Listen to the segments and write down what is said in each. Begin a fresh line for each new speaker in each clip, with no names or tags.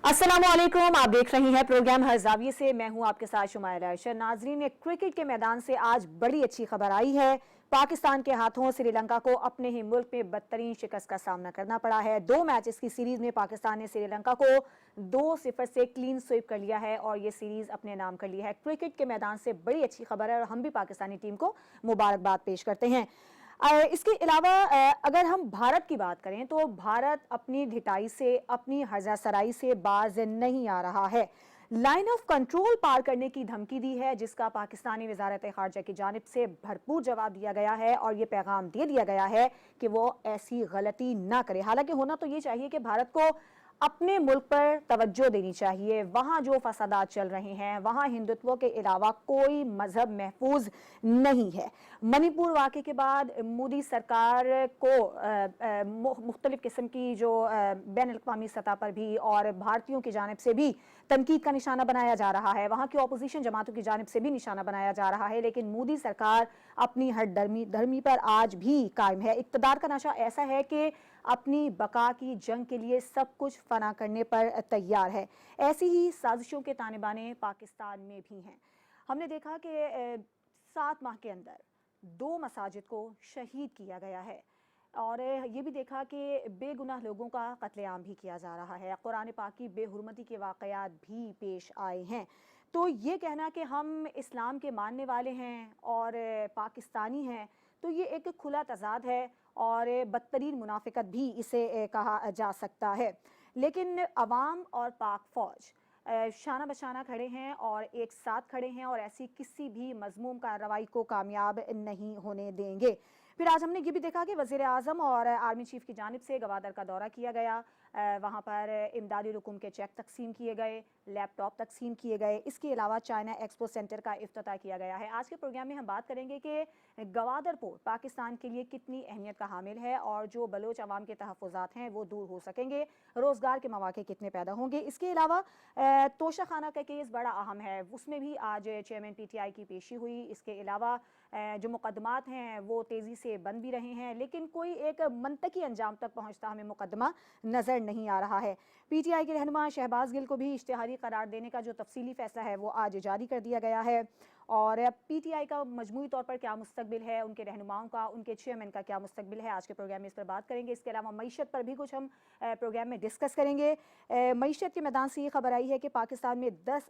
अस्सलामुअलैकुम, आप देख रही हैं प्रोग्राम हर जाविये से। मैं हूं आपके साथ शुमाइला अरशद। नाजरीन, क्रिकेट के मैदान से आज बड़ी अच्छी खबर आई है। पाकिस्तान के हाथों श्रीलंका को अपने ही मुल्क में बदतरीन शिकस्त का सामना करना पड़ा है। 2 मैचेस की सीरीज में पाकिस्तान ने श्रीलंका को 2-0 से क्लीन स्वीप कर लिया है और ये सीरीज अपने नाम कर ली है। क्रिकेट के मैदान से बड़ी अच्छी खबर है और हम भी पाकिस्तानी टीम को मुबारकबाद पेश करते हैं। इसके अलावा अगर हम भारत की बात करें तो भारत अपनी ढिठाई से, अपनी हज़ासराई से बाज नहीं आ रहा है। लाइन ऑफ कंट्रोल पार करने की धमकी दी है, जिसका पाकिस्तानी वजारत खारजा की जानिब से भरपूर जवाब दिया गया है और ये पैगाम दे दिया गया है कि वो ऐसी गलती ना करे। हालांकि होना तो ये चाहिए कि भारत को अपने मुल्क पर तवज्जो देनी चाहिए। वहाँ जो फसादात चल रहे हैं, वहाँ हिंदुत्व के अलावा कोई मजहब महफूज नहीं है। मणिपुर वाक़े के बाद मोदी सरकार को मुख्तलिफ किस्म की जो बैन अल-अक़वामी सतह पर भी और भारतीयों की जानिब से भी तनकीद का निशाना बनाया जा रहा है, वहाँ की अपोजिशन जमातों की जानिब से भी निशाना बनाया जा रहा है। लेकिन मोदी सरकार अपनी हर धर्मी पर आज भी कायम है। इक़्तिदार का नशा ऐसा है कि अपनी बका की जंग के लिए सब कुछ फना करने पर तैयार है। ऐसी ही साजिशों के ताने बाने पाकिस्तान में भी हैं। हमने देखा कि 7 माह के अंदर 2 मसाजिद को शहीद किया गया है और ये भी देखा कि बेगुनाह लोगों का कत्लेआम भी किया जा रहा है। कुरान पाक की बेहुरमती के वाक़यात भी पेश आए हैं। तो ये कहना कि हम इस्लाम के मानने वाले हैं और पाकिस्तानी हैं, तो ये एक खुला तज़ाद है और बदतरीन मुनाफिकत भी इसे कहा जा सकता है। लेकिन अवाम और पाक फ़ौज शाना बशाना खड़े हैं और एक साथ खड़े हैं और ऐसी किसी भी मज़मूम कार्रवाई को कामयाब नहीं होने देंगे। फिर आज हमने ये भी देखा कि वज़ीर आज़म और आर्मी चीफ की जानिब से गवादर का दौरा किया गया। वहाँ पर इमदादी रुकूम के चेक तकसीम किए गए, लैपटॉप तकसीम किए गए। इसके अलावा चाइना एक्सपो सेंटर का इफ्तिताह किया गया है। आज के प्रोग्राम में हम बात करेंगे कि गवादर पोर्ट पाकिस्तान के लिए कितनी अहमियत का हामिल है और जो बलोच अवाम के तहफ़्फ़ुज़ात हैं वो दूर हो सकेंगे, रोज़गार के मौके कितने पैदा होंगे। इसके अलावा तोशा खाना का केस बड़ा अहम है, उसमें भी आज चेयरमैन PTI की पेशी हुई। इसके अलावा जो मुकदमात हैं वो तेज़ी से बन भी रहे हैं, लेकिन कोई एक मंतकी अंजाम तक पहुंचता हमें मुकदमा नज़र नहीं आ रहा है। PTI के रहनुमा शहबाज गिल को भी इश्तिहारी करार देने का जो तफसीली फैसला है वो आज जारी कर दिया गया है। और PTI का मजमूई तौर पर क्या मुस्तकबिल है, उनके रहनुमाओं का, उनके चेयरमैन का क्या मुस्तकबिल है, आज के प्रोग्राम में इस पर बात करेंगे। इसके अलावा मईशत पर भी कुछ हम प्रोग्राम में डिस्कस करेंगे। मईशत के मैदान से ये खबर आई है कि पाकिस्तान में 10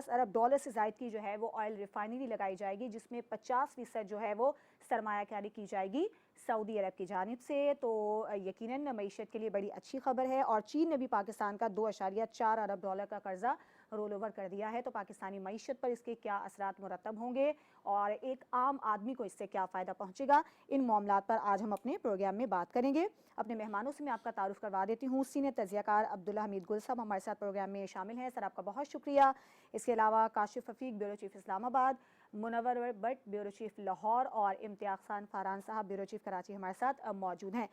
अरब डॉलर से ज़ायद की जो है वो ऑयल रिफाइनरी लगाई जाएगी, जिसमें 50% जो है वो सरमायाकारी की जाएगी सऊदी अरब की जानिब से। तो यकीनन मईशत के लिए बड़ी अच्छी खबर है। और चीन ने भी पाकिस्तान का 2.4 अरब डॉलर का कर्जा रोल ओवर कर दिया है। तो पाकिस्तानी मईशत पर इसके क्या असरात मुरतब होंगे और एक आम आदमी को इससे क्या फ़ायदा पहुंचेगा, इन मामलात पर आज हम अपने प्रोग्राम में बात करेंगे। अपने मेहमानों से मैं आपका तारुफ करवा देती हूँ। सीनियर तजियाकार अब्दुल्ला हमीद गुल साहब हमारे साथ प्रोग्राम में शामिल हैं। सर, आपका बहुत शुक्रिया। इसके अलावा Kashif Rafiq, bureau chief Islamabad, Munawar Bhatt, bureau chief Lahore और इम्तियाज़ खान फारान साहब, ब्यूरो चीफ कराची, हमारे साथ मौजूद हैं।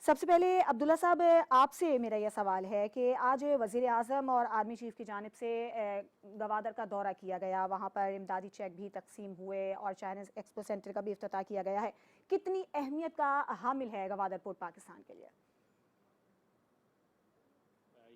सबसे पहले अब्दुल्ला साहब, आपसे मेरा यह सवाल है कि आज वज़ीर आज़म और आर्मी चीफ की जानिब से गवादर का दौरा किया गया, वहाँ पर इमदादी चेक भी तकसीम हुए और चाइना एक्सपो सेंटर का भी इफ्तिताह किया गया है। कितनी अहमियत का हामिल है गवादर पोर्ट पाकिस्तान के लिए?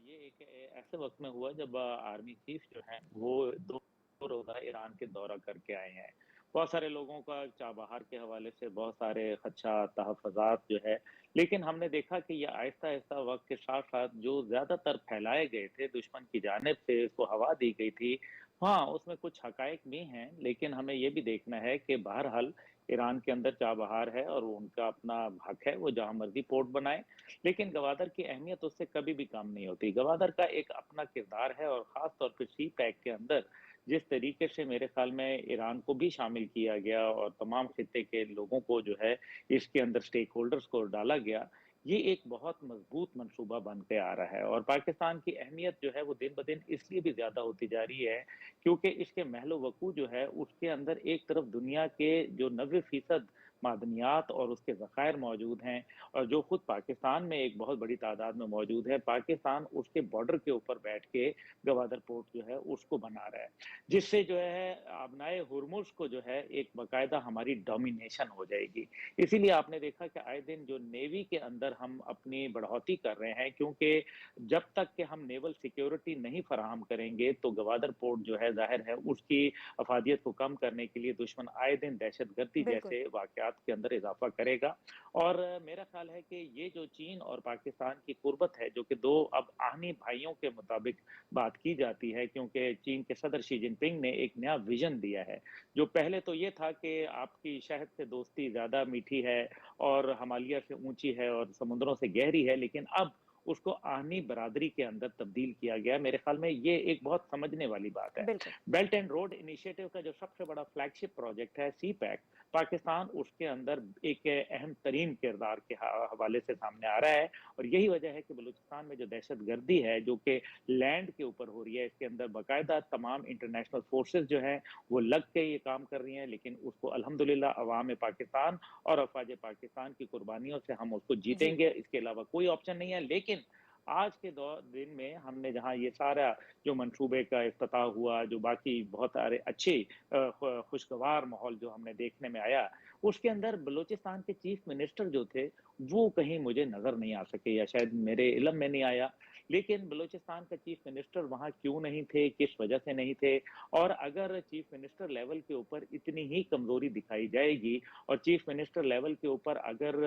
ये एक ऐसे वक्त में हुआ जब आर्मी चीफ जो हैं वो 2 रोज़ा ईरान के दौरा करके आए हैं। बहुत सारे लोगों का चाबहार के हवाले से बहुत सारे खदशा, तहफ़्फ़ुज़ात जो है, लेकिन हमने देखा कि ये आहिस्ता-आहिस्ता वक्त के साथ-साथ जो ज़्यादातर फैलाए गए थे दुश्मन की जानिब से, इसको हवा दी गई थी, हाँ, उसमें कुछ हक़ाइक़ भी हैं, लेकिन हमें ये भी देखना है कि बहरहाल ईरान के अंदर चाबहार है और उनका अपना हक़ है, वो जहाँ मर्ज़ी पोर्ट बनाएँ। लेकिन गवादर की अहमियत उससे कभी भी कम नहीं होती। गवादर का एक अपना किरदार है और ख़ास तौर पे सी पैक के अंदर जिस तरीके से मेरे ख़्याल में ईरान को भी शामिल किया गया और तमाम खित्ते के लोगों को जो है इसके अंदर स्टेक होल्डर्स को डाला गया, ये एक बहुत मज़बूत मंसूबा बन के आ रहा है। और पाकिस्तान की अहमियत जो है वो दिन-ब-दिन इसलिए भी ज़्यादा होती जा रही है क्योंकि इसके महल वक़ूअ जो है उसके अंदर एक तरफ दुनिया के जो 90% मादनियात और उसके ज़खायर मौजूद हैं और जो खुद पाकिस्तान में एक बहुत बड़ी तादाद में मौजूद है, पाकिस्तान उसके बॉर्डर के ऊपर बैठ के गवादर पोर्ट जो है उसको बना रहा है। जिससे जो है अबनाए हुर्मुज़ को जो है एक बाकायदा हमारी डोमिनेशन हो जाएगी। इसीलिए आपने देखा कि आए दिन जो नेवी के अंदर हम अपनी बढ़ोतरी कर रहे हैं, क्योंकि जब तक कि हम नेवल सिक्योरिटी नहीं फराहम करेंगे तो गवादर पोर्ट जो है ज़ाहिर है उसकी अफादियत को कम करने के लिए दुश्मन आए दिन दहशतगर्दी
बिल्कुल।
जैसे वाक़यात के अंदर इज़ाफ़ा करेगा। और मेरा ख़्याल है कि ये जो चीन और पाकिस्तान की कुर्बत है, जो कि 2 अब आहनी भाइयों के मुताबिक बात की जाती है, क्योंकि चीन के सदर शी जिनपिंग ने एक नया विज़न दिया है। जो पहले तो ये था कि आपकी शहद से दोस्ती ज़्यादा मीठी है और हिमालय से ऊँची है और समुद्रों से गहरी है, लेकिन अब उसको आहनी बरादरी के अंदर तब्दील किया गया है। मेरे ख़्याल में ये एक बहुत समझने वाली बात है।
बिल्कुल।
बेल्ट एंड रोड इनिशिएटिव का जो सबसे बड़ा फ्लैगशिप प्रोजेक्ट है सीपैक, पाकिस्तान उसके अंदर एक अहम तरीन किरदार के हवाले से सामने आ रहा है और यही वजह है कि बलूचिस्तान में जो दहशतगर्दी है, जो कि लैंड के ऊपर हो रही है, इसके अंदर बाकायदा तमाम इंटरनेशनल फोर्सेस जो हैं, वो लग के ये काम कर रही हैं, लेकिन उसको अल्हम्दुलिल्लाह अवाम पाकिस्तान और अफवाज पाकिस्तान की कुर्बानियों से हम उसको
जी।
जीतेंगे, इसके अलावा कोई ऑप्शन नहीं है। लेकिन आज के दिन में हमने जहाँ ये सारा जो मंसूबे का इफ्तिताह हुआ, जो बाकी बहुत सारे अच्छे खुशगवार माहौल जो हमने देखने में आया, उसके अंदर बलूचिस्तान के चीफ मिनिस्टर जो थे, वो कहीं मुझे नज़र नहीं आ सके या शायद मेरे इल्म में नहीं आया। लेकिन बलूचिस्तान का चीफ मिनिस्टर वहाँ क्यों नहीं थे, किस वजह से नहीं थे? और अगर चीफ मिनिस्टर लेवल के ऊपर इतनी ही कमज़ोरी दिखाई जाएगी और चीफ मिनिस्टर लेवल के ऊपर अगर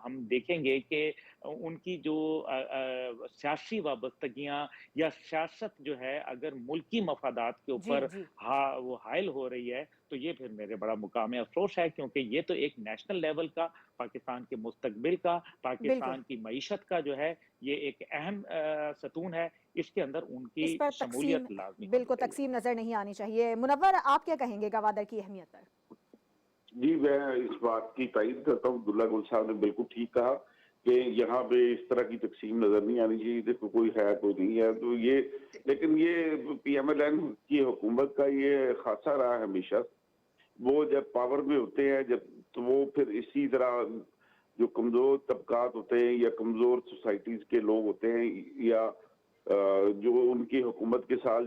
हम देखेंगे कि उनकी जो सियासी वाबस्तगियाँ या सियासत जो है अगर मुल्की मफादात के
जी,
ऊपर
जी।
वो हाइल हो रही है, तो ये फिर मेरे बड़ा मुकाम अफ़सोस है, क्योंकि ये तो एक नेशनल लेवल का, पाकिस्तान के मुस्तकबिल का,
बिल्कुल।
पाकिस्तान की मईशत का जो है, ये एक अहम सतून है। इसके अंदर
इस
उनकी
पर
शमूलियत
तक़सीम
लाज़मी होनी
बिल्कुल,
चाहिए।
तक़सीम नज़र नहीं आनी चाहिए। मुनव्वर, आप क्या कहेंगे गवादर की अहमियत पर?
जी, मैं इस बात की तायीद करता हूँ, अब्दुल्ला गुल साहब ने बिल्कुल ठीक कहा कि यहाँ पे इस तरह की तक़सीम नज़र नहीं आनी चाहिए, देखो कोई है, कोई नहीं है, तो ये लेकिन ये पीएमएलएन की हुकूमत का ये ख़ासा रहा है हमेशा। वो जब पावर में होते हैं, जब तो वो फिर इसी तरह जो कमज़ोर तबकात होते हैं या कमज़ोर सोसाइटीज़ के लोग होते हैं या जो उनकी हुकूमत के साथ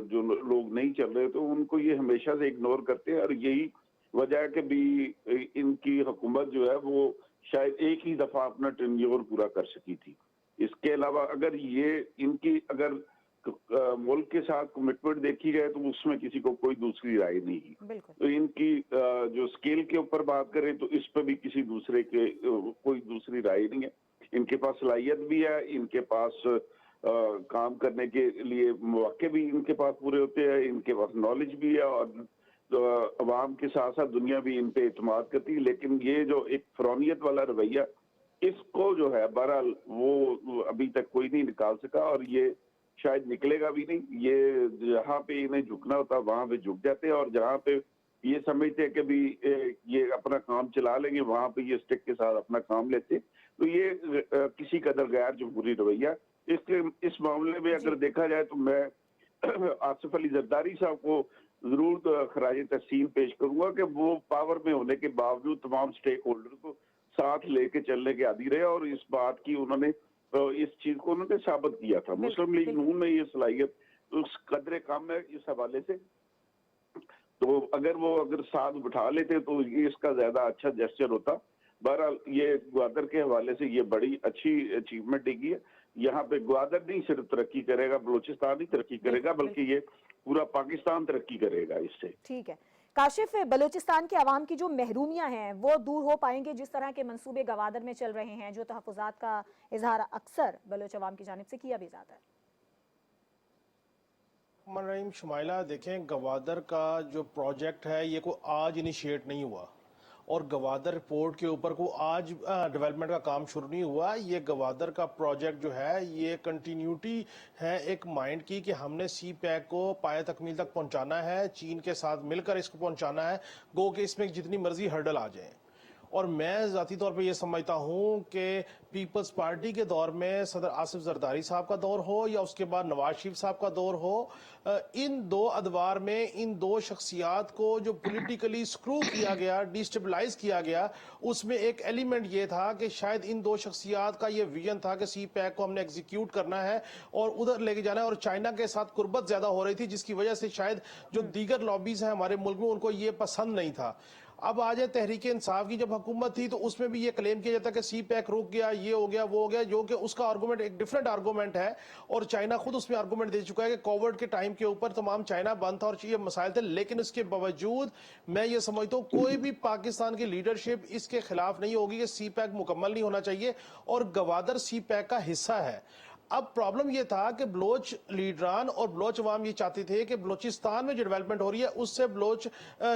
जो लोग नहीं चल रहे, तो उनको ये हमेशा से इग्नोर करते हैं और यही वजह है कि भी इनकी हुकूमत जो है वो शायद एक ही दफा अपना टेन्योर पूरा कर सकी थी। इसके अलावा अगर ये इनकी अगर मुल्क के साथ कमिटमेंट देखी जाए तो उसमें किसी को कोई दूसरी राय नहीं है।
बिल्कुल।
तो इनकी जो स्केल के ऊपर बात करें तो इस पर भी किसी दूसरे के कोई दूसरी राय नहीं है। इनके पास सलाहियत भी है, इनके पास काम करने के लिए मौके भी इनके पास पूरे होते हैं, इनके पास नॉलेज भी है और अवाम के साथ साथ दुनिया भी इन पे इतमाद करती है। लेकिन ये जो एक फ़रौनियत वाला रवैया, इसको जो है बहरहाल वो अभी तक कोई नहीं निकाल सका और ये शायद निकलेगा भी नहीं। ये जहाँ पे इन्हें झुकना होता है वहां पे झुक जाते हैं और जहाँ पे ये समझते हैं कि भी ये अपना काम चला लेंगे, वहां पे ये स्टिक के साथ अपना काम लेते। तो ये किसी कदर गैर जमहूरी रवैया। इस मामले में अगर
जी।
देखा जाए तो मैं आसिफ अली जरदारी साहब को जरूर खराज तहसीन पेश करूंगा कि वो पावर में होने के बावजूद तमाम स्टेक होल्डर को साथ लेके चलने के आदी रहे और इस बात की उन्होंने इस चीज को उन्होंने साबित किया था। मुस्लिम लीग
बिल्कुल।
नून में ये सलाहियत उस कदरे कम है इस हवाले से, तो अगर साथ बिठा लेते तो ये इसका ज्यादा अच्छा जेस्चर होता। बहरहाल ये ग्वादर के हवाले से ये बड़ी अच्छी अचीवमेंट देगी है। यहाँ पे ग्वादर नहीं सिर्फ तरक्की करेगा, बलूचिस्तान ही तरक्की करेगा,
बिल्कुल।
बल्कि ये पूरा पाकिस्तान तरक्की करेगा इससे।
ठीक है। काशिफ, बलूचिस्तान के अवाम की जो महरूमियां हैं वो दूर हो पाएंगे जिस तरह के मंसूबे गवादर में चल रहे हैं, जो तहफ़्फ़ुज़ात का इजहार अक्सर बलूच अवाम की जानिब से किया भी जाता है?
रहीम शुमाइला, देखें गवादर का जो प्रोजेक्ट है ये कोई आज इनिशिएट नहीं हुआ और गवादर पोर्ट के ऊपर को आज डेवलपमेंट का काम शुरू नहीं हुआ। ये गवादर का प्रोजेक्ट जो है ये कंटिन्यूटी है एक माइंड की कि हमने सी पैक को पाए तकमील तक पहुंचाना है, चीन के साथ मिलकर इसको पहुंचाना है, गो कि इसमें जितनी मर्जी हर्डल आ जाए। اور میں ذاتی طور پہ یہ سمجھتا ہوں کہ پیپلز پارٹی کے دور میں صدر آصف زرداری صاحب کا دور ہو یا اس کے بعد نواز شریف صاحب کا دور ہو، ان دو ادوار میں ان دو شخصیات کو جو پولیٹیکلی سکرو کیا گیا، ڈیسٹیبلائز کیا گیا، اس میں ایک ایلیمنٹ یہ تھا کہ شاید ان دو شخصیات کا یہ ویژن تھا کہ سی پیک کو ہم نے ایگزیکیوٹ کرنا ہے اور ادھر لے کے جانا ہے، اور چائنا کے ساتھ قربت زیادہ ہو رہی تھی جس کی وجہ سے شاید جو دیگر لابیز ہیں ہمارے ملک میں ان کو یہ پسند نہیں تھا۔ اب آج تحریک انصاف کی جب حکومت تھی تو اس میں بھی یہ کلیم کیا جاتا ہے کہ سی پیک رک گیا، یہ ہو گیا، وہ ہو گیا، جو کہ اس کا آرگومنٹ ایک ڈیفرنٹ آرگومنٹ ہے، اور چائنا خود اس میں آرگومنٹ دے چکا ہے کہ کووڈ کے ٹائم کے اوپر تمام چائنا بند تھا اور یہ مسائل تھے، لیکن اس کے باوجود میں یہ سمجھتا ہوں کوئی بھی پاکستان کی لیڈرشپ اس کے خلاف نہیں ہوگی کہ سی پیک مکمل نہیں ہونا چاہیے، اور گوادر سی پیک کا حصہ ہے۔ اب پرابلم یہ تھا کہ بلوچ لیڈران اور بلوچ عوام یہ چاہتے تھے کہ بلوچستان میں جو ڈیولپمنٹ ہو رہی ہے اس سے بلوچ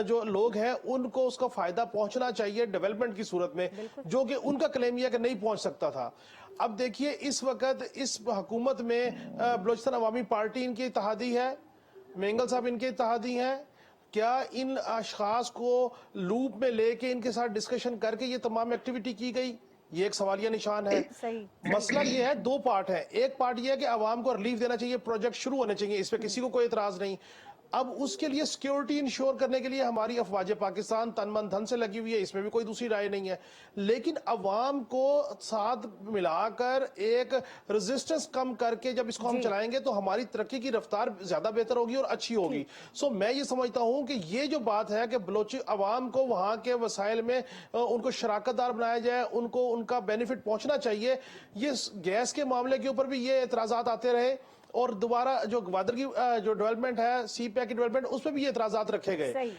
جو لوگ ہیں ان کو اس کا فائدہ پہنچنا چاہیے ڈیولپمنٹ کی صورت میں، جو کہ ان کا کلیم یہ کہ نہیں پہنچ سکتا تھا۔ اب دیکھیے اس وقت اس حکومت میں بلوچستان عوامی پارٹی ان کی اتحادی ہے، مینگل صاحب ان کے اتحادی ہیں، کیا ان اشخاص کو لوپ میں لے کے ان کے ساتھ ڈسکشن کر کے یہ تمام ایکٹیویٹی کی گئی؟ یہ ایک سوالیہ نشان ہے۔ مسئلہ یہ ہے، دو پارٹ ہے، ایک پارٹ یہ ہے کہ عوام کو ریلیف دینا چاہیے، پروجیکٹ شروع ہونے چاہیے، اس پہ کسی کو کوئی اعتراض نہیں۔ اب اس کے لیے سیکیورٹی انشور کرنے کے لیے ہماری افواج پاکستان تن من دھن سے لگی ہوئی ہے، اس میں بھی کوئی دوسری رائے نہیں ہے، لیکن عوام کو ساتھ ملا کر ایک ریزسٹنس کم کر کے جب اس کو ہم چلائیں گے تو ہماری ترقی کی رفتار زیادہ بہتر ہوگی اور اچھی ہوگی۔ سو میں یہ سمجھتا ہوں کہ یہ جو بات ہے کہ بلوچ عوام کو وہاں کے وسائل میں ان کو شراکت دار بنایا جائے، ان کو ان کا بینیفٹ پہنچنا چاہیے، یہ گیس کے معاملے کے اوپر بھی یہ اعتراضات آتے رہے، اور دوبارہ جو گوادر کی جو ڈیولپمنٹ ہے، سی پیک کی ڈیولپمنٹ، اس پہ بھی یہ اعتراضات رکھے گئے۔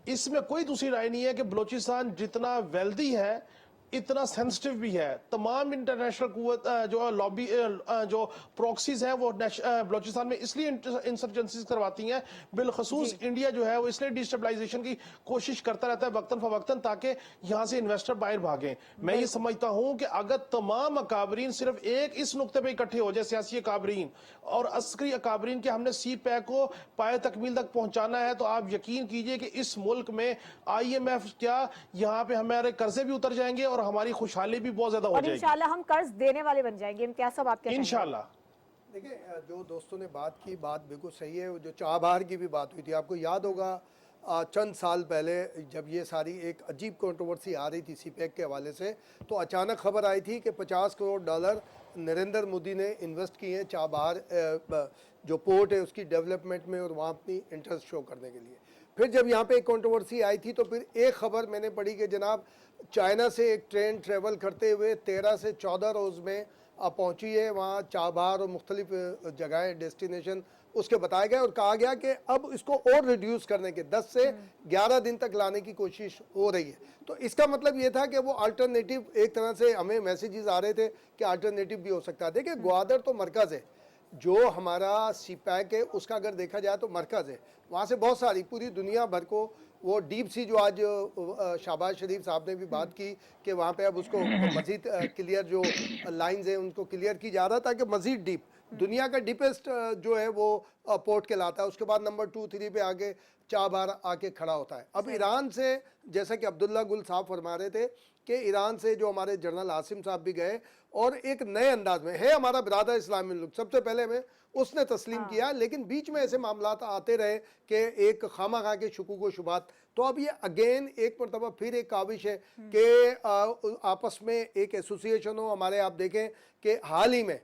اس میں کوئی دوسری رائے نہیں ہے کہ بلوچستان جتنا ویلدی ہے اتنا سینسٹیو بھی ہے۔ تمام انٹرنیشنل قوت جو لابی جو پروکسیز ہیں وہ بلوچستان میں اس لیے انسرجنسیز کرواتی ہیں، بالخصوص انڈیا جو ہے وہ اس لیے ڈیسٹیبلائزیشن کی کوشش کرتا رہتا ہے وقتاً فوقتاً تاکہ یہاں سے انویسٹر باہر بھاگیں۔ میں یہ سمجھتا ہوں کہ اگر تمام اکابرین صرف ایک اس نقطے پہ اکٹھے ہو جائے، سیاسی اکابرین اور عسکری اکابرین، کہ ہم نے سی پیک کو پائے تکمیل تک پہنچانا ہے، تو آپ یقین کیجئے کہ اس ملک میں آئی ایم ایف کیا، یہاں پہ ہمارے قرضے بھی اتر جائیں گے اور ہماری خوشحالی بھی بہت زیادہ ہو جائے گی، اور
انشاءاللہ ہم قرض دینے والے بن جائیں گے۔ امتیاز صاحب آپ کیا کہیں گے؟
انشاءاللہ۔
دیکھیں جو دوستوں نے بات کی، بات بالکل صحیح ہے، جو چابہار کی بھی بات ہوئی تھی، آپ کو یاد ہوگا چند سال پہلے جب یہ ساری ایک عجیب کنٹروورسی آ رہی تھی سی پیک کے حوالے سے، تو اچانک خبر آئی تھی کہ $50 کروڑ نریندر مودی نے انویسٹ کیے ہیں چابہار جو پورٹ ہے اس کی ڈیولپمنٹ میں، اور وہاں اپنی انٹرسٹ شو کرنے کے لیے۔ پھر جب یہاں پہ ایک کنٹروورسی آئی تھی تو پھر ایک خبر میں نے پڑھی کہ جناب چائنا سے ایک ٹرین ٹریول کرتے ہوئے 13 سے 14 روز میں پہنچی ہے وہاں چابہار اور مختلف جگہیں ڈیسٹینیشن اس کے بتایا گیا، اور کہا گیا کہ اب اس کو اور ریڈیوس کرنے کے 10 سے 11 دن تک لانے کی کوشش ہو رہی ہے۔ تو اس کا مطلب یہ تھا کہ وہ الٹرنیٹیو، ایک طرح سے ہمیں میسیجز آ رہے تھے کہ الٹرنیٹیو بھی ہو سکتا ہے۔ دیکھیں گوادر تو مرکز ہے، جو ہمارا سی پیک ہے اس کا اگر دیکھا جائے تو مرکز ہے، وہاں سے بہت ساری پوری دنیا بھر کو وہ ڈیپ سی جو آج شہباز شریف صاحب نے بھی بات کی کہ وہاں پہ اب اس کو مزید کلیئر جو لائنز ہیں ان کو کلیئر کی جا رہا تاکہ مزید ڈیپ دنیا کا ڈیپسٹ جو ہے وہ پورٹ کہلاتا ہے، اس کے بعد نمبر 2 3 پہ آگے چابہار آ کے کھڑا ہوتا ہے۔ اب ایران سے جیسا کہ عبداللہ گل صاحب فرما رہے تھے کہ ایران سے جو ہمارے جنرل عاصم صاحب بھی گئے اور ایک نئے انداز میں ہے ہمارا برادر اسلامی ملک، سب سے پہلے میں اس نے تسلیم کیا، لیکن بیچ میں ایسے معاملات آتے رہے کہ ایک خامہ خواہ کے شکوک و شبہات۔ تو اب یہ اگین ایک مرتبہ پھر ایک کاوش ہے کہ آپس میں ایک ایسوسیشن ہو۔ ہمارے آپ دیکھیں کہ حال ہی میں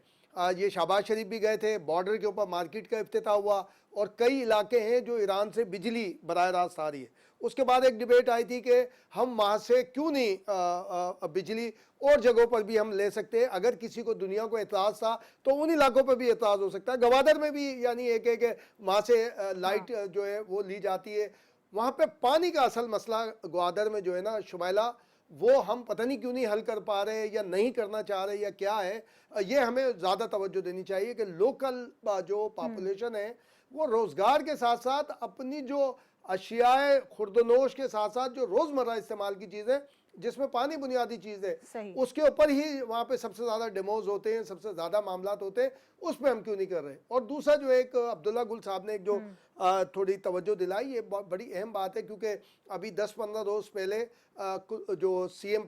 یہ شہباز شریف بھی گئے تھے، بارڈر کے اوپر مارکیٹ کا افتتاح ہوا، اور کئی علاقے ہیں جو ایران سے بجلی براہ راست آ رہی ہے۔ اس کے بعد ایک ڈیبیٹ آئی تھی کہ ہم وہاں سے کیوں نہیں بجلی اور جگہوں پر بھی ہم لے سکتے ہیں، اگر کسی کو دنیا کو اعتراض تھا تو ان علاقوں پر بھی اعتراض ہو سکتا ہے۔ گوادر میں بھی یعنی ایک ہے کہ وہاں سے لائٹ جو ہے وہ لی جاتی ہے۔ وہاں پہ پانی کا اصل مسئلہ گوادر میں جو ہے نا شمائلہ، وہ ہم پتہ نہیں کیوں نہیں حل کر پا رہے یا نہیں کرنا چاہ رہے یا کیا ہے۔ یہ ہمیں زیادہ توجہ دینی چاہیے کہ لوکل جو پاپولیشن ہے وہ روزگار کے ساتھ ساتھ اپنی جو اشیاء خوردنوش کے ساتھ ساتھ جو روزمرہ استعمال کی چیزیں جس میں پانی بنیادی چیز ہے
صحیح.
اس کے اوپر ہی وہاں پہ سب سے زیادہ ڈیموز ہوتے ہیں, سب سے زیادہ معاملات ہوتے ہیں, اس پہ ہم کیوں نہیں کر رہے. اور دوسرا جو ایک عبداللہ گل صاحب نے ایک جو تھوڑی توجہ دلائی, یہ بڑی اہم بات ہے, کیونکہ ابھی 10-15 روز پہلے جو سی ایم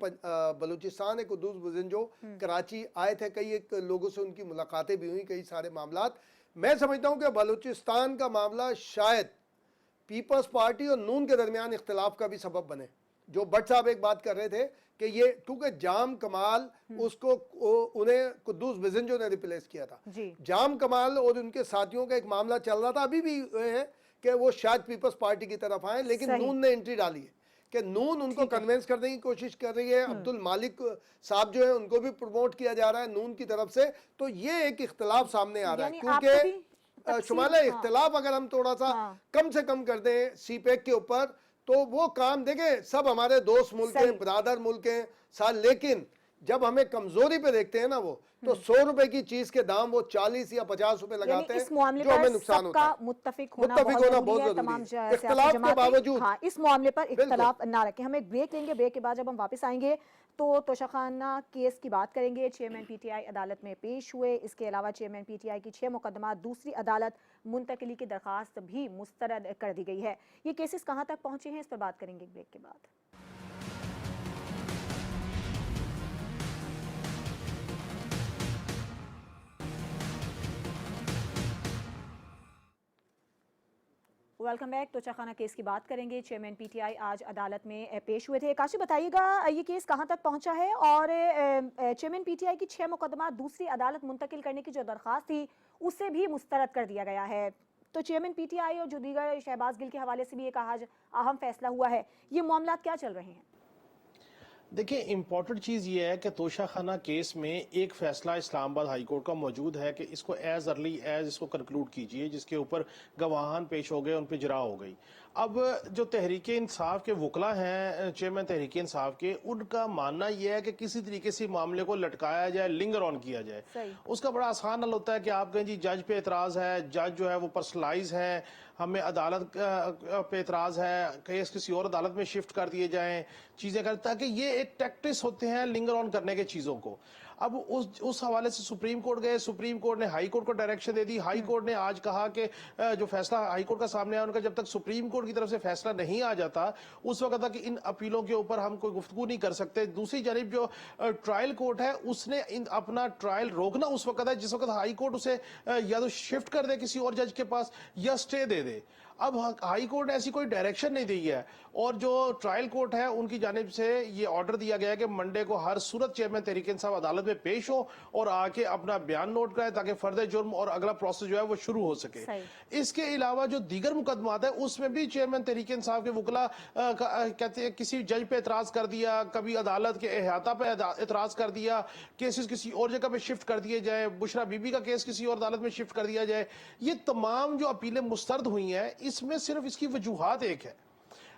بلوچستان ہے قدوس بزنجو کراچی آئے تھے, کئی ایک لوگوں سے ان کی ملاقاتیں بھی ہوئیں, کئی سارے معاملات. میں سمجھتا ہوں کہ بلوچستان کا معاملہ شاید پیپلز پارٹی اور نون کے درمیان اختلاف کا بھی سبب بنے. جو بٹ صاحب ایک بات کر رہے تھے کہ یہ کیونکہ جام کمال اس کو انہیں قدوس بزنجو نے ریپلیس کیا تھا. جام کمال اور ان کے ساتھیوں کا ایک معاملہ چل رہا تھا, ابھی بھی ہے کہ وہ شاید پیپلز پارٹی کی طرف آئیں, لیکن نون نے انٹری ڈالی ہے کہ نون ان کو کنونس کرنے کی کوشش کر رہی ہے. عبد المالک صاحب جو ہیں ان کو بھی پروموٹ کیا جا رہا ہے نون کی طرف سے. تو یہ ایک اختلاف سامنے آ رہا ہے, کیونکہ شمالہ اختلاف اگر ہم تھوڑا سا کم سے کم کر دیں سی پیک کے اوپر, تو وہ کام دیکھیں سب ہمارے دوست ملک ہیں, برادر ملک ہیں لیکن جب ہمیں کمزوری پہ دیکھتے ہیں نا وہ, تو 100 روپے کی چیز کے دام وہ 40 یا 50 روپے لگاتے ہیں, جو ہمیں نقصان ہوتا ہے.
متفق ہونا بہت ضروری ہے.
اختلاف کے باوجود
اس معاملے پر اختلاف نہ رکھیں. ہم ایک بریک لیں گے, بریک کے بعد جب ہم واپس آئیں گے تو توشہ کیس کی بات کریں گے. چیئرمین پی ٹی آئی عدالت میں پیش ہوئے. اس کے علاوہ چیئرمین پی ٹی آئی کی 6 مقدمات دوسری عدالت منتقلی کی درخواست بھی مسترد کر دی گئی ہے. یہ کیسز کہاں تک پہنچے ہیں, اس پر بات کریں گے بریک کے بعد. Welcome back. توشہ خانہ کیس کی بات کریں گے. چیئرمین پی ٹی آئی آج عدالت میں پیش ہوئے تھے. کاشف بتائیے گا یہ کیس کہاں تک پہنچا ہے, اور چیئرمین پی ٹی آئی کی 6 مقدمات دوسری عدالت منتقل کرنے کی جو درخواست تھی اسے بھی مسترد کر دیا گیا ہے. تو چیئرمین پی ٹی آئی اور جو دیگر شہباز گل کے حوالے سے بھی ایک اہم فیصلہ ہوا ہے. یہ معاملات کیا چل رہے ہیں؟
دیکھیں امپورٹنٹ چیز یہ ہے کہ توشہ خانہ کیس میں ایک فیصلہ اسلام آباد ہائی کورٹ کا موجود ہے کہ اس کو ایز ارلی ایز اس کو کنکلوڈ کیجئے, جس کے اوپر گواہان پیش ہو گئے, ان پہ جرا ہو گئی. اب جو تحریک انصاف کے وکلا ہیں, چیئرمین تحریک انصاف کے, ان کا ماننا یہ ہے کہ کسی طریقے سے معاملے کو لٹکایا جائے, لنگر آن کیا جائے. اس کا بڑا آسان حل ہوتا ہے کہ آپ کہیں جی جج پہ اعتراض ہے, جج جو ہے وہ پرسنلائز ہے, ہمیں عدالت پہ اعتراض ہے, کیس کسی اور عدالت میں شفٹ کر دیے جائیں, چیزیں کر, تاکہ یہ ایک ٹیکٹس ہوتے ہیں لنگر آن کرنے کے چیزوں کو. اب اس حوالے سے سپریم کورٹ گئے, سپریم کورٹ نے ہائی کورٹ کو ڈائریکشن دے دی. ہائی کورٹ نے آج کہا کہ جو فیصلہ ہائی کورٹ کا سامنے آیا ان کا جب تک سپریم کورٹ کی طرف سے فیصلہ نہیں آ جاتا اس وقت تک ان اپیلوں کے اوپر ہم کوئی گفتگو نہیں کر سکتے. دوسری جانب جو ٹرائل کورٹ ہے اس نے اپنا ٹرائل روکنا اس وقت ہے جس وقت ہائی کورٹ اسے یا تو شفٹ کر دے کسی اور جج کے پاس یا سٹے دے دے. اب ہائی کورٹ نے ایسی کوئی ڈائریکشن نہیں دی ہے, اور جو ٹرائل کورٹ ہے ان کی جانب سے یہ آرڈر دیا گیا ہے کہ منڈے کو ہر صورت چیئرمین تحریک انصاف عدالت میں پیش ہو اور آ کے اپنا بیان نوٹ کرے تاکہ فردِ جرم اور اگلا پروسیس جو ہے وہ شروع ہو سکے. اس کے علاوہ جو دیگر مقدمات ہیں اس میں بھی چیئرمین تحریک انصاف کے وکلا کہتے ہیں کسی جج پہ اعتراض کر دیا, کبھی عدالت کے احاطہ پہ اعتراض کر دیا, کیسز کسی اور جگہ پہ شفٹ کر دیے جائیں, بشرا بی بی کا کیس کسی اور عدالت میں شفٹ کر دیا جائے. یہ تمام جو اپیلیں مسترد ہوئی ہیں اس میں صرف اس کی وجوہات ایک ہے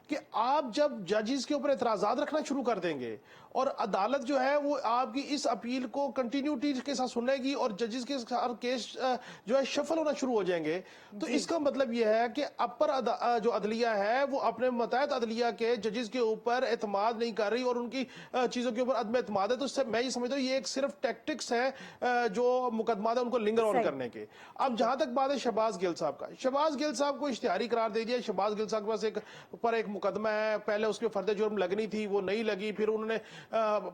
کہ آپ جب ججز کے اوپر اعتراضات رکھنا شروع کر دیں گے اور عدالت جو ہے وہ آپ کی اس اپیل کو کنٹینیوٹی کے ساتھ سنے گی اور ججز کے کیس جو ہے شفل ہونا شروع ہو جائیں گے, تو اس کا مطلب یہ ہے کہ اپر جو عدلیہ ہے وہ اپنے متحد عدلیہ کے ججز کے اوپر اعتماد نہیں کر رہی اور ان کی چیزوں کے اوپر عدم اعتماد ہے. تو اس سے میں یہ سمجھتا ہوں یہ ایک صرف ٹیکٹکس ہے جو مقدمات ہیں ان کو لنگر آن کرنے کے. اب جہاں تک بات ہے شہباز گل صاحب کا, شہباز گل صاحب کو اشتہاری قرار دے دیا. شہباز گل صاحب کے پاس ایک مقدمہ ہے, پہلے اس کے فرد جرم لگنی تھی وہ نہیں لگی, پھر انہوں نے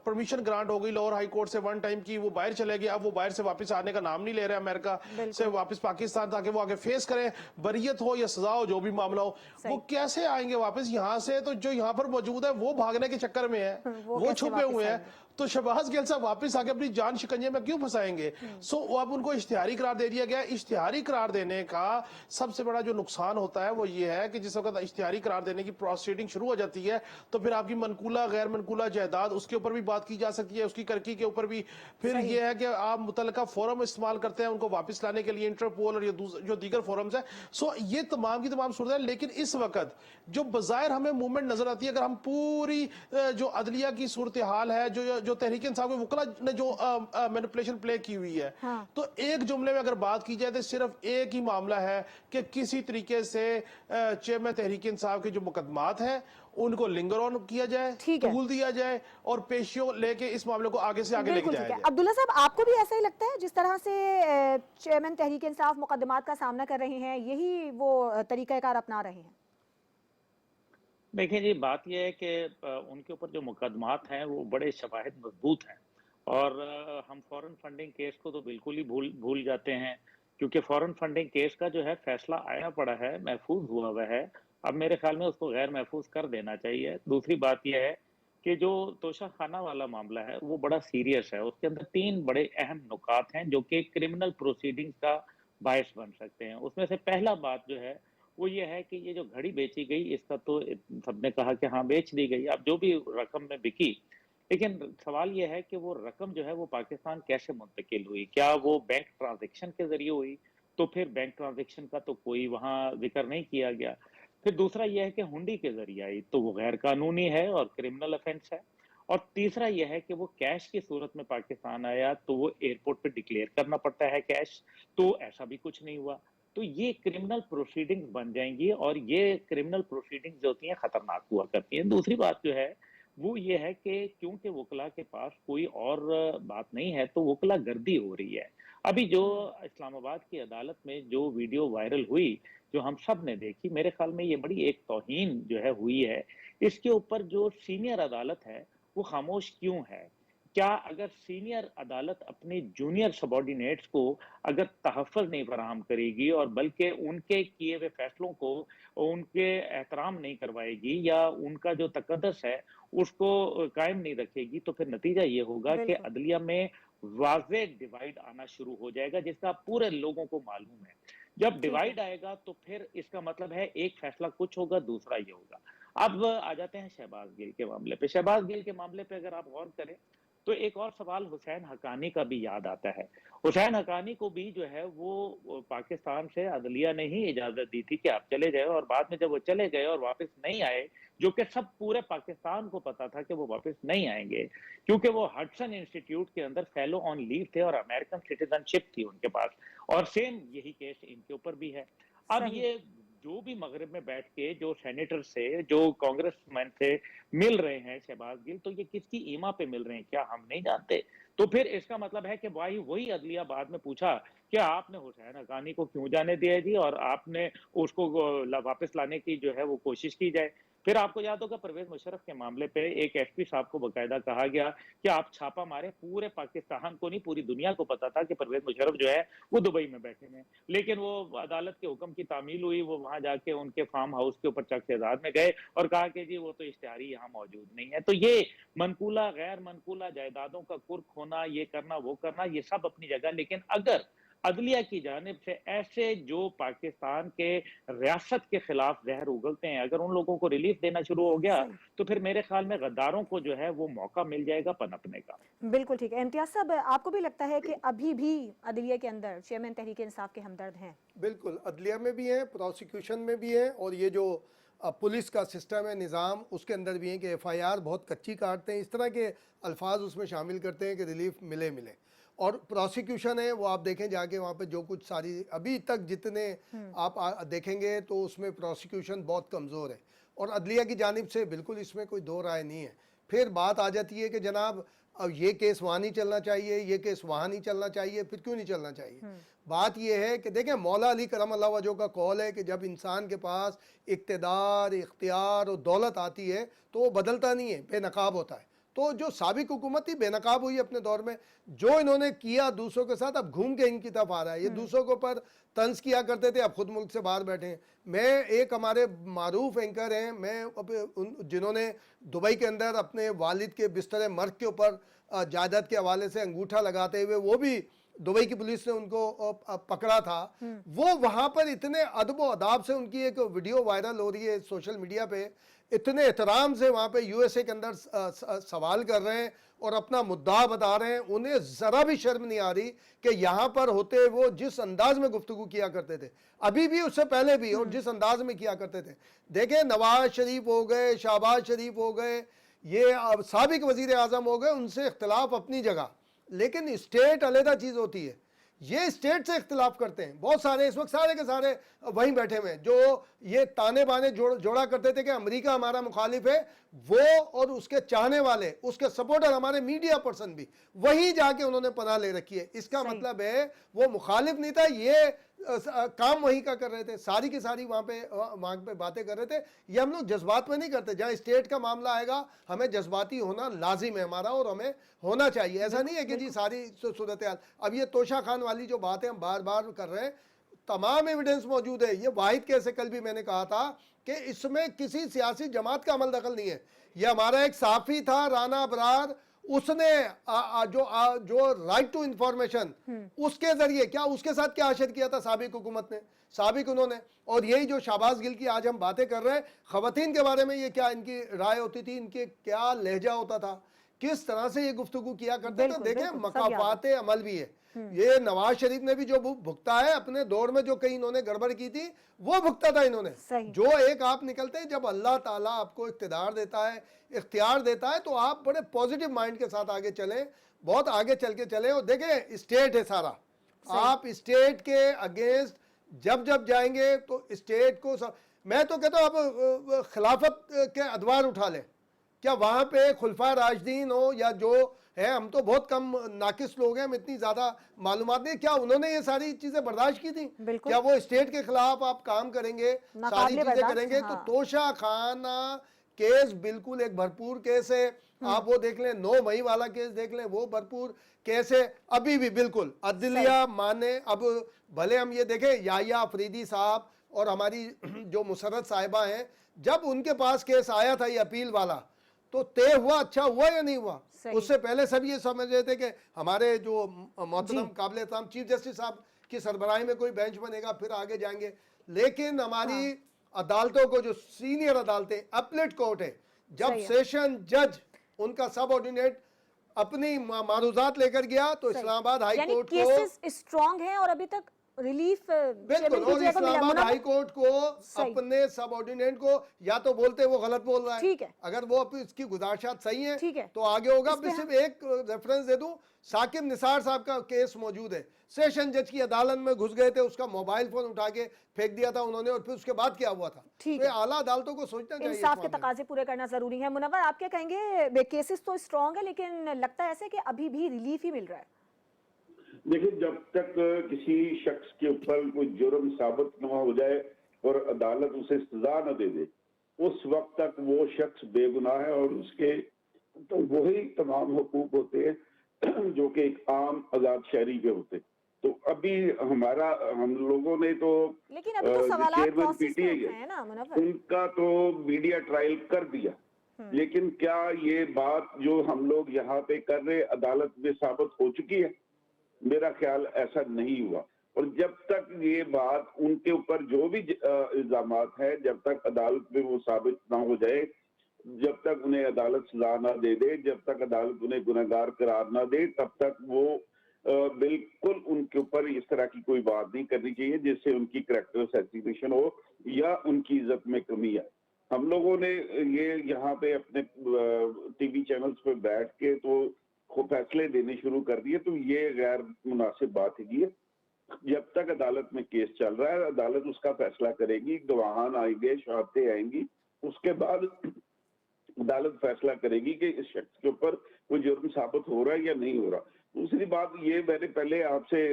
پرمیشن گرانٹ ہو گئی لاہور ہائی کورٹ سے ون ٹائم کی, وہ باہر چلے گئے. اب وہ باہر سے واپس آنے کا نام نہیں لے رہے امریکہ سے واپس پاکستان تاکہ وہ آگے فیس کریں, بریت ہو یا سزا ہو جو بھی معاملہ ہو. وہ کیسے آئیں گے واپس یہاں سے؟ تو جو یہاں پر موجود ہے وہ بھاگنے کے چکر میں ہے, وہ چھپے ہوئے ہیں. تو شہباز گل صاحب واپس آ کے اپنی جان شکنجے میں کیوں پھنسائیں گے؟ اب ان کو اشتہاری قرار دے دیا گیا. اشتہاری قرار دینے کا سب سے بڑا جو نقصان ہوتا ہے وہ یہ ہے کہ جس وقت اشتہاری قرار دینے کی پروسیڈنگ شروع ہو جاتی ہے تو پھر آپ کی منقولہ غیر منقولہ جائیداد اس کے اوپر بھی بات کی جا سکتی ہے, اس کی کرکی کے اوپر بھی. پھر یہ ہے کہ آپ متعلقہ فورم استعمال کرتے ہیں ان کو واپس لانے کے لیے, انٹرپول اور جو دیگر فورمز ہیں. یہ تمام کی تمام صورت ہے. لیکن اس وقت جو بظاہر ہمیں موومنٹ نظر آتی ہے, اگر ہم پوری جو عدلیہ کی صورتحال ہے, جو जो तहरीक इंसाफ के वकला ने जो मैनिपुलेशन प्ले की हुई है,
हाँ।
तो एक जुमले में अगर बात की जाए तो सिर्फ एक ही मामला है कि किसी तरीके से चेयरमैन तहरीक इंसाफ के जो मुकदमात हैं उनको लिंगर ऑन किया जाए,
ठीक है।
टूल दिया जाए और पेशियों लेके इस मामले को आगे से आगे लेके
बिल्कुल
जाया
ठीक है।
जाए।
अब्दुल्ला साहब, आपको भी ऐसा ही लगता है जिस तरह से चेयरमैन तहरीक इंसाफ मुकदमात का सामना कर रहे हैं, यही वो तरीकाकार अपना रहे हैं?
देखिए जी, बात यह है कि उनके ऊपर जो मुकदमात हैं वो बड़े शवाहिद मजबूत हैं और हम फॉरेन फंडिंग केस को तो बिल्कुल ही भूल जाते हैं, क्योंकि फॉरेन फंडिंग केस का जो है फैसला आया पड़ा है, महफूज हुआ हुआ है। अब मेरे ख्याल में उसको गैर महफूज कर देना चाहिए। दूसरी बात यह है कि जो तोशा खाना वाला मामला है वो बड़ा सीरियस है। उसके अंदर 3 बड़े अहम नुकात हैं जो कि क्रिमिनल प्रोसीडिंग्स का बायस बन सकते हैं। उसमें से पहला बात जो है वो ये है कि ये जो घड़ी बेची गई इसका तो सबने कहा कि हाँ बेच दी गई, अब जो भी रकम में बिकी, लेकिन सवाल ये है कि वो रकम जो है वो पाकिस्तान कैसे मुंतकिल हुई? क्या वो बैंक ट्रांजैक्शन के जरिए हुई? तो फिर बैंक ट्रांजैक्शन का तो कोई वहाँ जिक्र नहीं किया गया। फिर दूसरा ये है कि हुंडी के जरिए आई, तो वो गैर कानूनी है और क्रिमिनल ऑफेंस है। और तीसरा ये है कि वो कैश की सूरत में पाकिस्तान आया तो वो एयरपोर्ट पे डिक्लेयर करना पड़ता है कैश, तो ऐसा भी कुछ नहीं हुआ। तो ये क्रिमिनल प्रोसीडिंग्स बन जाएंगी और ये क्रिमिनल प्रोसीडिंग्स जो होती हैं खतरनाक हुआ करती हैं। दूसरी बात जो है वो ये है कि क्योंकि वकला के पास कोई और बात नहीं है तो वकला गर्दी हो रही है। अभी जो इस्लामाबाद की अदालत में जो वीडियो वायरल हुई, जो हम सब ने देखी, मेरे ख्याल में ये बड़ी एक तौहीन जो है हुई है। इसके ऊपर जो सीनियर अदालत है वो खामोश क्यों है? क्या अगर सीनियर अदालत अपने जूनियर सबॉर्डिनेट्स को अगर तहफ़्फ़ुज़ नहीं फराहम करेगी और बल्कि उनके किए हुए फैसलों को उनके एहतराम नहीं करवाएगी या उनका जो तक़द्दुस है उसको कायम नहीं रखेगी, तो फिर नतीजा ये होगा कि
बिल्कुल।
अदलिया में वाज़ेह डिवाइड आना शुरू हो जाएगा, जिसका पूरे लोगों को मालूम है। जब
ठीक है।
डिवाइड आएगा तो फिर इसका मतलब है एक फैसला कुछ होगा, दूसरा ये होगा। अब आ जाते हैं शहबाज गिल के मामले पे। शहबाज गिल के मामले पे अगर आप गौर करें तो एक और सवाल हुसैन हक्कानी का भी याद आता है। हुसैन हक्कानी को भी जो है वो पाकिस्तान से अदलिया ने ही इजाजत दी थी कि आप चले जाए, और बाद में जब वो चले गए और वापस नहीं आए, जो कि सब पूरे पाकिस्तान को पता था कि वो वापस नहीं आएंगे, क्योंकि वो हडसन इंस्टीट्यूट के अंदर फेलो ऑन लीव थे और अमेरिकन सिटीजनशिप थी उनके पास, और सेम यही केस इनके ऊपर भी है। अब
सही।
ये जो भी मगरिब में बैठ के जो सेनेटर से, जो कांग्रेसमैन से मिल रहे हैं शहबाज गिल, तो ये किसकी ईमा पे मिल रहे हैं क्या हम नहीं जानते। तो फिर इसका मतलब है कि भाई वही अदलिया बाद में पूछा कि आपने हुसैन हक्कानी को क्यों जाने दिया जी, और आपने उसको वापस लाने की जो है वो कोशिश की जाए। फिर आपको याद होगा परवेज मुशर्रफ के मामले पे एक एसपी साहब को बकायदा कहा गया कि आप छापा मारे, पूरे पाकिस्तान को नहीं पूरी दुनिया को पता था कि परवेज मुशर्रफ जो है वो दुबई में बैठे हैं, लेकिन वो अदालत के हुक्म की तामील हुई, वो वहां जाके उनके फार्म हाउस के ऊपर चक शेजाद में गए और कहा कि जी वो तो इश्तिहारी यहाँ मौजूद नहीं है। तो ये मनकूला गैर मनकूला जायदादों का कुर्क होना, ये करना वो करना, ये सब अपनी जगह, लेकिन अगर अदलिया की जानिब से ऐसे जो पाकिस्तान के रियासत के खिलाफ जहर उगलते हैं, अगर उन लोगों को रिलीफ देना शुरू हो गया
सही।
तो फिर मेरे ख्याल में गद्दारों को जो है वो मौका मिल जाएगा पनपने का।
बिल्कुल ठीक है। इम्तियाज साहब, आपको भी लगता है कि अभी भी अदलिया के अंदर चेयरमैन तहरीक इंसाफ के हमदर्द हैं?
बिल्कुल, अदलिया में भी हैं, प्रोसिक्यूशन में भी हैं, और ये जो पुलिस का सिस्टम है, निज़ाम, उसके अंदर भी हैं कि एफआईआर बहुत कच्ची काटते हैं, इस तरह के अल्फाज उसमें शामिल करते हैं कि रिलीफ मिले। और प्रोसिक्यूशन है वो आप देखें जाके वहाँ पे जो कुछ सारी अभी तक जितने आप देखेंगे तो उसमें प्रोसिक्यूशन बहुत कमज़ोर है, और अदलिया की जानिब से बिल्कुल इसमें कोई दो राय नहीं है। फिर बात आ जाती है कि जनाब अब ये केस वहाँ नहीं चलना चाहिए, ये केस वहाँ नहीं चलना चाहिए, फिर क्यों नहीं चलना चाहिए? बात ये है कि देखें, मौला अली करम अल्लाह वजह का कौल है कि जब इंसान के पास इक़्तिदार, इख्तियार और दौलत आती है तो वो बदलता नहीं है, बेनकाब होता है। तो जो साबिक हुकूमत थी बेनकाब हुई अपने दौर में, जो इन्होंने किया दूसरों के साथ, अब घूम के इनकी तरफ आ रहा है। ये दूसरों के ऊपर तंज किया करते थे, अब खुद मुल्क से बाहर बैठे हैं। मैं एक हमारे मारूफ एंकर हैं, मैं जिन्होंने दुबई के अंदर अपने वालिद के बिस्तर मर्ग के ऊपर जायदाद के हवाले से अंगूठा लगाते हुए, वो भी दुबई की पुलिस ने उनको पकड़ा था, वो वहाँ पर इतने अदब व अदाब से उनकी एक वीडियो वायरल हो रही है सोशल मीडिया पे, इतने एहतराम से वहाँ पे यूएसए के अंदर सवाल कर रहे हैं और अपना मुद्दा बता रहे हैं। उन्हें ज़रा भी शर्म नहीं आ रही कि यहाँ पर होते वो जिस अंदाज में गुफ्तगू किया करते थे, अभी भी उससे पहले भी, और जिस अंदाज में किया करते थे। देखें, नवाज शरीफ हो गए, शहबाज शरीफ हो गए, یہ اب سابق وزیر اعظم ہو گئے، ان سے اختلاف اپنی جگہ، لیکن اسٹیٹ علیحدہ چیز ہوتی ہے. یہ اسٹیٹ سے اختلاف کرتے ہیں بہت سارے، اس وقت سارے کے سارے وہیں بیٹھے ہوئے ہیں جو یہ تانے بانے جوڑا کرتے تھے کہ امریکہ ہمارا مخالف ہے، وہ اور اس کے چاہنے والے، اس کے سپورٹر، ہمارے میڈیا پرسن بھی وہیں جا کے انہوں نے پناہ لے رکھی ہے. اس کا مطلب ہے وہ مخالف نہیں تھا، یہ کام وہیں کا کر رہے تھے، ساری کی ساری وہاں پہ باتیں کر رہے تھے. یہ ہم لوگ جذبات میں نہیں کرتے، جہاں اسٹیٹ کا معاملہ آئے گا ہمیں جذباتی ہونا لازم ہے ہمارا، اور ہمیں ہونا چاہیے. ایسا نہیں ہے کہ جی ساری صورتحال. اب یہ توشہ خان والی جو بات ہے ہم بار بار کر رہے ہیں، تمام ایویڈنس موجود ہے. یہ واحد کیس ہے، کل بھی میں نے کہا تھا کہ اس میں کسی سیاسی جماعت کا عمل دخل نہیں ہے. یہ ہمارا ایک صحافی تھا رانا ابرار، اس نے جو رائٹ ٹو انفارمیشن اس کے ذریعے کیا اس کے ساتھ کیا حشر کیا تھا سابق حکومت نے، سابق انہوں نے. اور یہی جو شہباز گل کی آج ہم باتیں کر رہے ہیں، خواتین کے بارے میں یہ کیا ان کی رائے ہوتی تھی، ان کے کیا لہجہ ہوتا تھا، کس طرح سے یہ گفتگو کیا کرتے تھے. دیکھیں مقافات عمل بھی ہے. یہ نواز شریف نے بھی جو بھگتا ہے اپنے دور میں، جو کہیں انہوں نے گڑبڑ کی تھی وہ بھگتا تھا انہوں نے. جو ایک آپ نکلتے ہیں، جب اللہ تعالیٰ آپ کو اقتدار دیتا ہے، اختیار دیتا ہے، تو آپ بڑے پوزیٹیو مائنڈ کے ساتھ آگے چلیں، بہت آگے چل کے چلیں. اور دیکھیں اسٹیٹ ہے سارا، آپ اسٹیٹ کے اگینسٹ جب جائیں گے تو اسٹیٹ کو میں تو کہتا ہوں آپ خلافت کے ادوار اٹھا لیں. کیا وہاں پہ خلفائے راشدین ہو یا جو ہے، ہم تو بہت کم ناقص لوگ ہیں، ہم اتنی زیادہ معلومات نہیں. کیا انہوں نے یہ ساری چیزیں برداشت کی تھیں؟ کیا وہ اسٹیٹ کے خلاف آپ کام کریں گے، ساری چیزیں کریں گے؟ تو توشہ خانہ کیس بالکل ایک بھرپور کیس ہے. آپ وہ دیکھ لیں، 9 مئی والا کیس دیکھ لیں، وہ بھرپور کیس ہے. ابھی بھی بالکل عدلیہ مانے. اب بھلے ہم یہ دیکھیں یحییٰ افریدی صاحب اور ہماری جو مسرت صاحبہ ہیں، جب ان کے پاس کیس آیا تھا یہ اپیل والا، تو طے ہوا، اچھا ہوا یا نہیں ہوا؟ اس سے پہلے سب یہ سمجھ رہے تھے کہ ہمارے جو محترم قابل احترام چیف جسٹس صاحب کی سربراہی میں کوئی بینچ بنے گا، پھر آگے جائیں گے. لیکن ہماری عدالتوں کو، جو سینئر عدالتیں، اپلیٹ کورٹ ہے، جب سیشن جج ان کا سب آرڈینیٹ اپنی معروضات لے کر گیا تو اسلام آباد ہائی کورٹ کو
کیسز اسٹرانگ ہیں اور ابھی تک ریلیف
بالکل، اور اسلام آباد ہائی کورٹ کو اپنے سب آرڈینیٹ کو یا تو بولتے وہ غلط بول رہا ہے، اگر وہ اس کی گزارشات صحیح ہیں تو آگے ہوگا. میں صرف ایک ریفرنس دے دوں، ثاقب نثار صاحب کا کیس موجود ہے. سیشن جج کی عدالت میں گھس گئے تھے، اس کا موبائل فون اٹھا کے پھینک دیا تھا انہوں نے، اور پھر اس کے بعد کیا ہوا تھا. تو یہ اعلیٰ عدالتوں کو سوچنا چاہیے.
انصاف کے تقاضے پورے کرنا ضروری ہے. منور، آپ کیا کہیں گے؟ کیسز تو اسٹرانگ ہے لیکن لگتا ہے ایسے کہ ابھی بھی ریلیف ہی مل رہا ہے.
دیکھیں، جب تک کسی شخص کے اوپر کوئی جرم ثابت نہ ہو جائے اور عدالت اسے سزا نہ دے دے، اس وقت تک وہ شخص بے گناہ ہے، اور اس کے تو وہی تمام حقوق ہوتے ہیں جو کہ ایک عام آزاد شہری کے ہوتے. تو ابھی ہم لوگوں نے تو چیئرمین پی ٹی آئی ہے ان کا تو میڈیا ٹرائل کر دیا، لیکن کیا یہ بات جو ہم لوگ یہاں پہ کر رہے عدالت میں ثابت ہو چکی ہے؟ میرا خیال ایسا نہیں ہوا. اور جب تک یہ بات ان کے اوپر جو بھی الزامات ہیں، جب تک عدالت میں وہ ثابت نہ ہو جائے، جب تک انہیں عدالت سزا نہ دے دے، جب تک عدالت انہیں گنہگار قرار نہ دے، تب تک وہ بالکل ان کے اوپر اس طرح کی کوئی بات نہیں کرنی چاہیے جس سے ان کی کریکٹر اسیسینیشن ہو یا ان کی عزت میں کمی آئے. ہم لوگوں نے یہ یہاں پہ اپنے ٹی وی چینلز پہ بیٹھ کے تو فیصلے دینے شروع کر دیے، تو یہ غیر مناسب بات ہے. جب تک عدالت میں کیس چل رہا ہے، عدالت اس کا فیصلہ کرے گی، گواہان آئیں گے، شہادتیں آئیں گی، اس کے بعد عدالت فیصلہ کرے گی کہ اس شخص کے اوپر کوئی جرم ثابت ہو رہا ہے یا نہیں ہو رہا. دوسری بات یہ میں نے پہلے آپ سے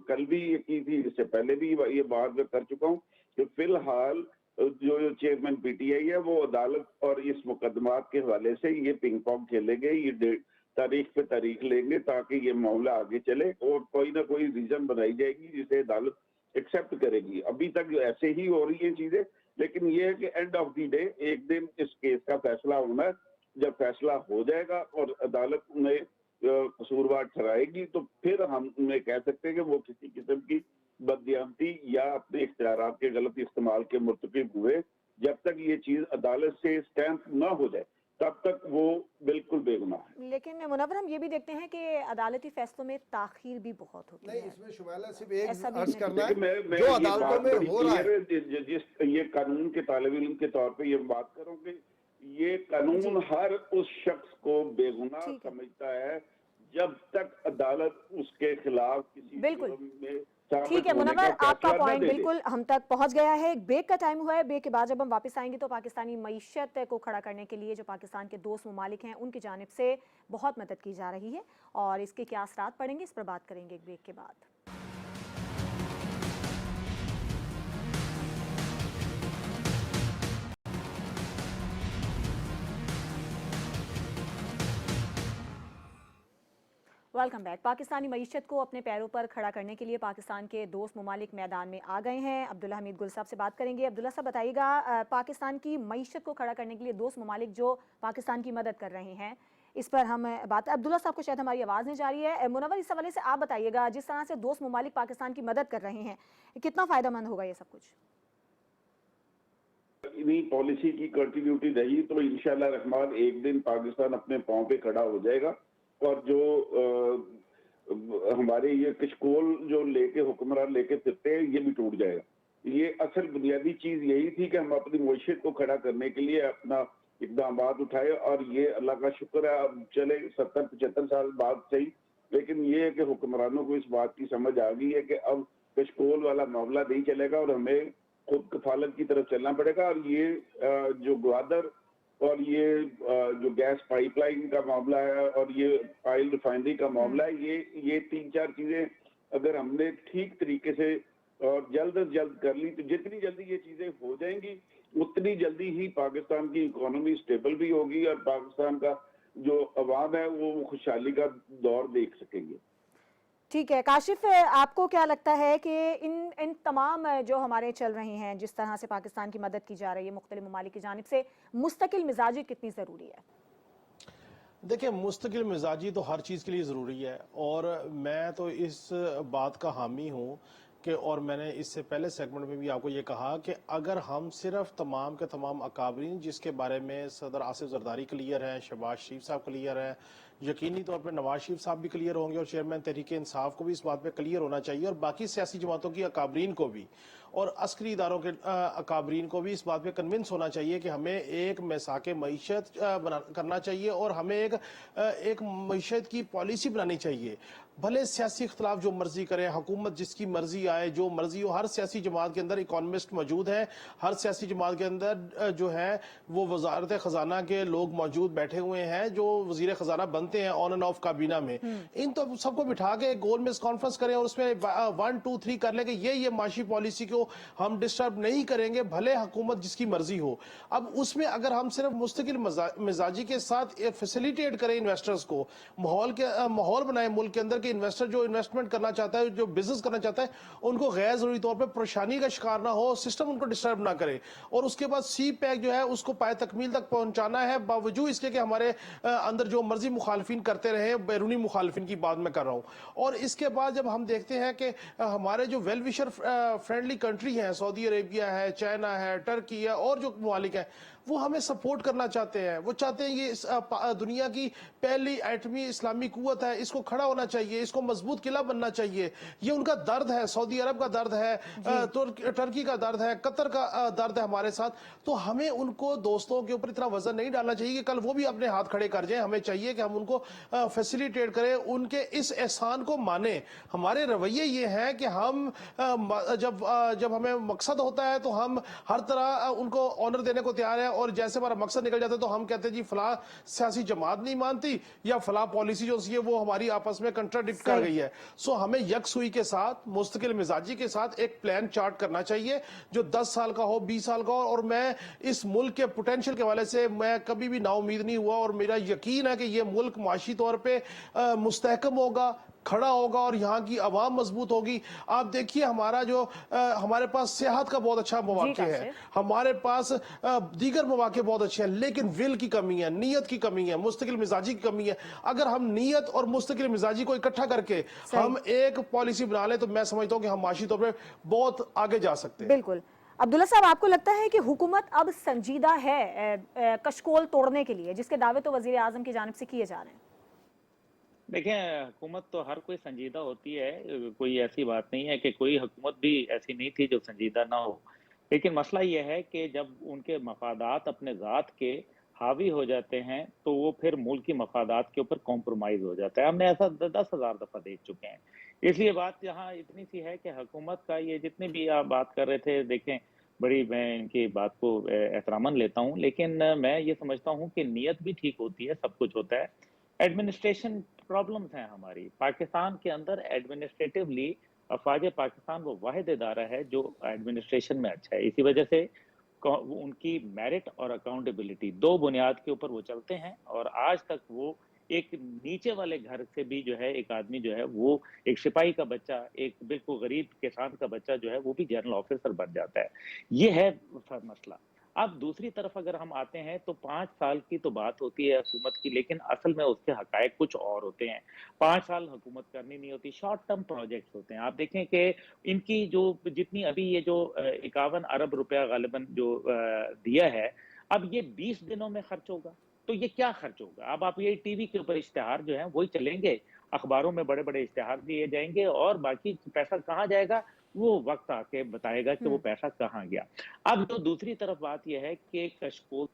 کل بھی یہ کی تھی، اس سے پہلے بھی یہ بات میں کر چکا ہوں کہ فی الحال جو چیئرمین پی ٹی آئی ہے وہ عدالت اور اس مقدمات کے حوالے سے یہ پنگ پونگ کھیلیں گے، یہ تاریخ پہ تاریخ لیں گے تاکہ یہ معاملہ آگے چلے اور کوئی نہ کوئی ریزن بنائی جائے گی جسے عدالت ایکسیپٹ کرے گی. ابھی تک ایسے ہی ہو رہی ہیں چیزیں، لیکن یہ ہے کہ اینڈ آف دی ڈے ایک دن اس کیس کا فیصلہ ہونا ہے. جب فیصلہ ہو جائے گا اور عدالت انہیں قصوروار ٹھہرائے گی تو پھر ہم انہیں کہہ سکتے ہیں کہ وہ کسی قسم کی بددیانتی یا اپنے اختیارات کے غلط استعمال کے مرتکب ہوئے. جب تک یہ چیز عدالت سے اسٹیمپ نہ ہو جائے تب تک وہ بالکل بے گناہ ہے.
لیکن منور، ہم یہ بھی دیکھتے ہیں کہ عدالتی فیصلوں میں تاخیر بھی بہت ہوتی ہے.
نہیں، اس میں شمالہ صرف ایک عرض کرنا ہے جو عدالتوں میں ہو رہا ہے.
جس یہ قانون کے طالب علم کے طور پہ یہ بات کروں کہ یہ قانون ہر اس شخص کو بےگناہ
ٹھیک ہے۔
سمجھتا ہے جب تک عدالت اس کے خلاف کسی
بالکل
جرم میں ثابت
ٹھیک ہے
ہونے
منور،
کا
آپ کا
فیصلہ نہ
پوائنٹ
دے دے۔
بالکل ہم تک پہنچ گیا ہے۔ ایک بریک کا ٹائم ہوا ہے، بریک کے بعد جب ہم واپس آئیں گے تو پاکستانی معیشت کو کھڑا کرنے کے لیے جو پاکستان کے دوست ممالک ہیں ان کی جانب سے بہت مدد کی جا رہی ہے، اور اس کے کیا اثرات پڑیں گے اس پر بات کریں گے ایک بریک کے بعد۔ Welcome back. پاکستانی معیشت کو اپنے پیروں پر کھڑا کرنے کے لیے پاکستان کے دوست ممالک میدان میں آ گئے ہیں۔ عبداللہ حمید گل صاحب سے بات کریں گے۔ عبداللہ صاحب بتائیے گا، پاکستان کی معیشت کو کھڑا کرنے کے لیے دوست ممالک جو پاکستان کی مدد کر رہے ہیں، اس پر ہم بات، عبداللہ صاحب کو شاید ہماری آواز نہیں جا رہی ہے۔ منور، اس حوالے سے آپ بتائیے گا، جس طرح سے دوست ممالک پاکستان کی مدد کر رہے ہیں، کتنا فائدہ مند ہوگا یہ سب کچھ؟
انہی پالیسی کی کنٹینیوٹی رہی تو انشاءاللہ رحمان ایک دن پاکستان اپنے پاؤں پہ کھڑا ہو جائے گا، اور جو ہمارے یہ کشکول جو لے کے حکمران لے کے پھرتے ہیں یہ بھی ٹوٹ جائے گا۔ یہ اصل بنیادی چیز یہی تھی کہ ہم اپنی معیشت کو کھڑا کرنے کے لیے اپنا اقدامات اٹھائے، اور یہ اللہ کا شکر ہے اب چلے 70-75 سال بعد صحیح، لیکن یہ ہے کہ حکمرانوں کو اس بات کی سمجھ آ گئی ہے کہ اب کشکول والا معاملہ نہیں چلے گا اور ہمیں خود کفالت کی طرف چلنا پڑے گا۔ اور یہ جو گوادر اور یہ جو گیس پائپ لائن کا معاملہ ہے اور یہ آئل ریفائنری کا معاملہ ہے، یہ 3-4 چیزیں اگر ہم نے ٹھیک طریقے سے اور جلد از جلد کر لی تو جتنی جلدی یہ چیزیں ہو جائیں گی اتنی جلدی ہی پاکستان کی اکانومی سٹیبل بھی ہوگی اور پاکستان کا جو عوام ہے وہ خوشحالی کا دور دیکھ سکیں گے۔
ٹھیک ہے کاشف، آپ کو کیا لگتا ہے کہ ان تمام جو ہمارے چل رہے ہیں، جس طرح سے پاکستان کی مدد کی جا رہی ہے مختلف ممالک کی جانب سے، مستقل مزاجی کتنی ضروری ہے؟
دیکھیں، مستقل مزاجی تو ہر چیز کے لیے ضروری ہے، اور میں تو اس بات کا حامی ہوں کہ، اور میں نے اس سے پہلے سیگمنٹ میں بھی آپ کو یہ کہا کہ اگر ہم صرف تمام کے تمام اکابرین جس کے بارے میں صدر آصف زرداری کلیئر ہیں، شہباز شریف صاحب کلیئر ہیں، یقینی طور پہ نواز شریف صاحب بھی کلیئر ہوں گے، اور چیئرمین تحریک انصاف کو بھی اس بات پہ کلیئر ہونا چاہیے، اور باقی سیاسی جماعتوں کی اکابرین کو بھی، اور عسکری اداروں کے اکابرین کو بھی اس بات پہ کنونس ہونا چاہیے کہ ہمیں ایک میثاق معیشت کرنا چاہیے، اور ہمیں ایک معیشت کی پالیسی بنانی چاہیے۔ بھلے سیاسی اختلاف جو مرضی کرے، حکومت جس کی مرضی آئے، جو مرضی ہو، ہر سیاسی جماعت کے اندر اکانومسٹ موجود ہیں، ہر سیاسی جماعت کے اندر جو ہے وہ وزارت خزانہ کے لوگ موجود بیٹھے ہوئے ہیں جو وزیر خزانہ بنتے ہیں آن اینڈ آف کابینہ میں۔ ان تو سب کو بٹھا کے گول میز کانفرنس کریں اور اس میں 1 2 3 کر لیں کہ یہ معاشی پالیسی کو ہم ڈسٹرب نہیں کریں گے، بھلے حکومت جس کی مرضی ہو۔ اب اس میں اگر ہم صرف مستقل مزاجی کے ساتھ فیسیلیٹیٹ کریں انویسٹرز کو، ماحول بنائیں ملک کے اندر کہ انویسٹر جو انویسٹمنٹ کرنا چاہتا ہے، جو بزنس کرنا چاہتا ہے، ان کو غیر ضروری طور پہ پریشانی کا شکار نہ ہو، سسٹم ان کو ڈسٹرب نہ کرے، اور اس کے بعد سی پیک جو ہے اس کو پائے تکمیل تک پہنچانا ہے، باوجود اس کے کہ ہمارے اندر جو مرضی مخالفین کرتے رہے، بیرونی مخالفین کی بات میں کر رہا ہوں۔ اور اس کے بعد جب ہم دیکھتے ہیں کہ ہمارے جو ویل وشر فرینڈلی کنٹری ہیں، سعودی عربیہ ہے، چائنا ہے، ٹرکی ہے، اور جو ممالک ہیں، وہ ہمیں سپورٹ کرنا چاہتے ہیں، وہ چاہتے ہیں یہ دنیا کی پہلی ایٹمی اسلامی قوت ہے، اس کو کھڑا ہونا چاہیے، اس کو مضبوط قلعہ بننا چاہیے، یہ ان کا درد ہے، سعودی عرب کا درد ہے، ٹرکی کا درد ہے، قطر کا درد ہے ہمارے ساتھ۔ تو ہمیں ان کو دوستوں کے اوپر اتنا وزن نہیں ڈالنا چاہیے کہ کل وہ بھی اپنے ہاتھ کھڑے کر جائیں۔ ہمیں چاہیے کہ ہم ان کو فیسیلیٹیٹ کریں، ان کے اس احسان کو مانیں۔ ہمارے رویے یہ ہیں کہ ہم جب ہمیں مقصد ہوتا ہے تو ہم ہر طرح ان کو آنر دینے کو تیار ہیں، اور جیسے ہمارا مقصد نکل جاتا ہے تو ہم کہتے ہیں جی فلاں سیاسی جماعت نہیں مانتی یا فلاں پالیسی جو سی ہے وہ ہماری آپس میں کنٹراڈکٹ کر گئی ہے۔ سو ہمیں یکسوئی کے ساتھ، مستقل مزاجی کے ساتھ ایک پلان چارٹ کرنا چاہیے جو 10 سال کا ہو، 20 سال کا ہو، اور میں اس ملک کے پوٹینشیل کے حوالے سے میں کبھی بھی نا امید نہیں ہوا، اور میرا یقین ہے کہ یہ ملک معاشی طور پہ مستحکم ہوگا، کھڑا ہوگا، اور یہاں کی عوام مضبوط ہوگی۔ آپ دیکھیے ہمارا جو ہمارے پاس سیاحت کا بہت اچھا مواقع ہے، ہمارے پاس دیگر مواقع بہت اچھے ہیں، لیکن ول کی کمی ہے، نیت کی کمی ہے، مستقل مزاجی کی کمی ہے۔ اگر ہم نیت اور مستقل مزاجی کو اکٹھا کر کے ہم ایک پالیسی بنا لیں تو میں سمجھتا ہوں کہ ہم معاشی طور پہ بہت آگے جا سکتے ہیں۔
بالکل۔ عبداللہ صاحب، آپ کو لگتا ہے کہ حکومت اب سنجیدہ ہے کشکول توڑنے کے لیے، جس کے دعوے تو وزیر اعظم کی جانب سے کیے جا رہے ہیں؟
دیکھیں، حکومت تو ہر کوئی سنجیدہ ہوتی ہے، کوئی ایسی بات نہیں ہے کہ کوئی حکومت بھی ایسی نہیں تھی جو سنجیدہ نہ ہو، لیکن مسئلہ یہ ہے کہ جب ان کے مفادات اپنے ذات کے हावी हो जाते हैं, तो वो फिर मुल्क की मफादात के ऊपर कॉम्प्रोमाइज़ हो जाता है। हमने ऐसा 10,000 दफ़ा देख चुके हैं। इसलिए बात यहाँ इतनी सी है कि हुकूमत का ये जितने भी आप बात कर रहे थे, देखें, बड़ी मैं इनकी बात को एहतरामन लेता हूँ, लेकिन मैं ये समझता हूँ कि नीयत भी ठीक होती है, सब कुछ होता है। एडमिनिस्ट्रेशन प्रॉब्लम्स हैं हमारी। पाकिस्तान के अंदर एडमिनिस्ट्रेटिवली अफ़वाज पाकिस्तान वो वाहिद इदारा है जो एडमिनिस्ट्रेशन में अच्छा है। इसी वजह से उनकी मेरिट और अकाउंटेबिलिटी 2 बुनियाद के ऊपर वो चलते हैं, और आज तक वो एक नीचे वाले घर से भी जो है एक आदमी जो है वो एक सिपाही का बच्चा, एक बिल्कुल गरीब किसान का बच्चा जो है वो भी जनरल ऑफिसर बन जाता है। ये है मसला। अब दूसरी तरफ अगर हम आते हैं तो 5 साल की तो बात होती है हुकूमत की, लेकिन असल में उसके हकायक कुछ और होते हैं। 5 साल हुकूमत करनी नहीं होती, शॉर्ट टर्म प्रोजेक्ट्स होते हैं। आप देखें कि इनकी जो जितनी अभी ये जो 51 अरब रुपया गालिबन जो दिया है, अब ये 20 दिनों में खर्च होगा। तो ये क्या खर्च होगा? अब आप ये टीवी के ऊपर इश्तिहार जो हैं वही चलेंगे, अखबारों में बड़े-बड़े इश्तिहार दिए जाएँगे, और बाकी पैसा कहाँ जाएगा, वो वक़्त आके बताएगा कि वो पैसा कहाँ गया। अब जो दूसरी तरफ बात ये है कि कशकोल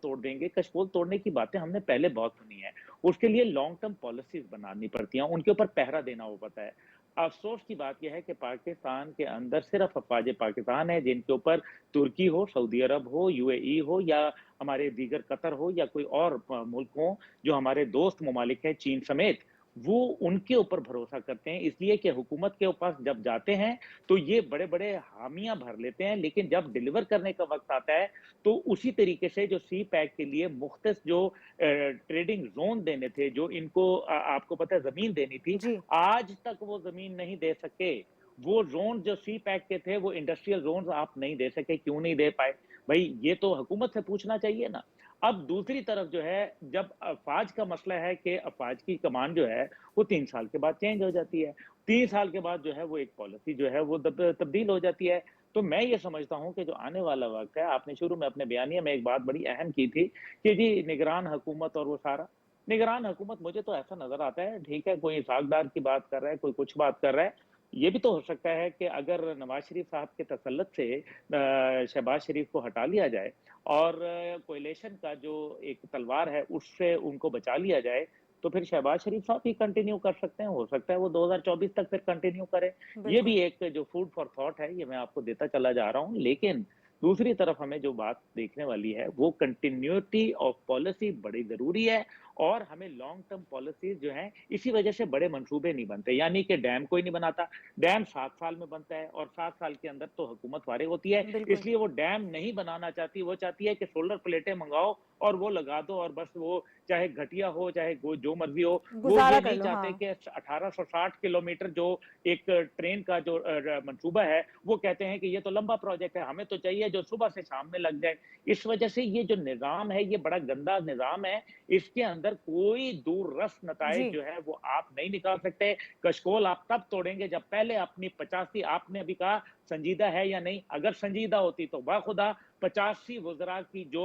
तोड़ देंगे, कशकोल तोड़ने की बातें हमने पहले बहुत सुनी है। उसके लिए लॉन्ग टर्म पॉलिसीज़ बनानी पड़ती हैं, उनके ऊपर पहरा देना वो पड़ता है। अफ़सोस की बात ये है कि पाकिस्तान के अंदर सिर्फ़ अफ़वाज पाकिस्तान है जिनके ऊपर तुर्की हो, सऊदी अरब हो, यूएई हो, या हमारे दीगर कतर हो, या कोई और मुल्क हो, जो हमारे दोस्त ममालिक हैं चीन समेत, वो उनके ऊपर भरोसा करते हैं। इसलिए कि हुकूमत के पास जब जाते हैं तो ये बड़े-बड़े हामियाँ भर लेते हैं, लेकिन जब डिलीवर करने का वक़्त आता है तो उसी तरीके से जो सी पैक के लिए मुख्तस जो ट्रेडिंग ज़ोन देने थे, जो इनको आपको पता है ज़मीन देनी थी,
जी।
आज तक वो ज़मीन नहीं दे सके। वो ज़ोन जो सी पैक के थे, वो इंडस्ट्रियल ज़ोन्स आप नहीं दे सके, क्यों नहीं दे पाए? भई ये तो हुकूमत से पूछना चाहिए ना। अब दूसरी तरफ जो है, जब अफ़वाज का मसला है कि अफ़वाज की कमान जो है, वो 3 साल के बाद चेंज हो जाती है। 3 साल के बाद जो है वो एक पॉलिसी जो है वो तब्दील हो जाती है। तो मैं ये समझता हूँ कि जो आने वाला वक़्त है, आपने शुरू में अपने बयानिया में एक बात बड़ी अहम की थी कि जी निगरान हुकूमत और वो सारा। निगरान हुकूमत मुझे तो ऐसा नज़र आता है, ठीक है, कोई सागदार की बात कर रहा है, कोई कुछ बात कर रहा है। ये भी तो हो सकता है कि अगर नवाज़ शरीफ साहब के तसल्लुत से शहबाज शरीफ को हटा लिया जाए और कोएलिशन का जो एक तलवार है उससे उनको बचा लिया जाए, तो फिर शहबाज शरीफ साहब ही कंटिन्यू कर सकते हैं। हो सकता है वो 2024 तक फिर कंटिन्यू करें। ये
बिल्कुल।
भी एक जो फूड फॉर थॉट है, ये मैं आपको देता चला जा रहा हूँ। लेकिन दूसरी तरफ हमें जो बात देखने वाली है वो कंटिन्यूटी ऑफ पॉलिसी बड़ी ज़रूरी है, और हमें लॉन्ग टर्म पॉलिसीज़ जो हैं इसी वजह से बड़े मंसूबे नहीं बनते। यानी कि डैम कोई नहीं बनाता, डैम 7 साल में बनता है, और 7 साल के अंदर तो हुकूमत फारिग होती है।
बिल्कुल।
इसलिए वो डैम नहीं बनाना चाहती, वो चाहती है कि सोलर प्लेटें मंगाओ और वो लगा दो, और बस वो चाहे घटिया हो, चाहे जो मर्ज़ी हो। वो
गुज़ारा
ये
कर
नहीं
लो,
चाहते
हाँ।
कि 1860 किलोमीटर जो एक ट्रेन का जो मंसूबा है, वो कहते हैं कि ये तो लंबा प्रोजेक्ट है, हमें तो चाहिए जो सुबह से शाम में लग जाए। इस वजह से ये जो निज़ाम है, ये बड़ा गंदा निज़ाम है। इसके अंदर कोई दूररस नताइज
जी।
जो है वो आप नहीं निकाल सकते। कशकोल आप तब तोड़ेंगे जब पहले अपनी 85, आपने अभी कहा संजीदा है या नहीं, अगर संजीदा होती तो बाखुदा 85 वज़रा की जो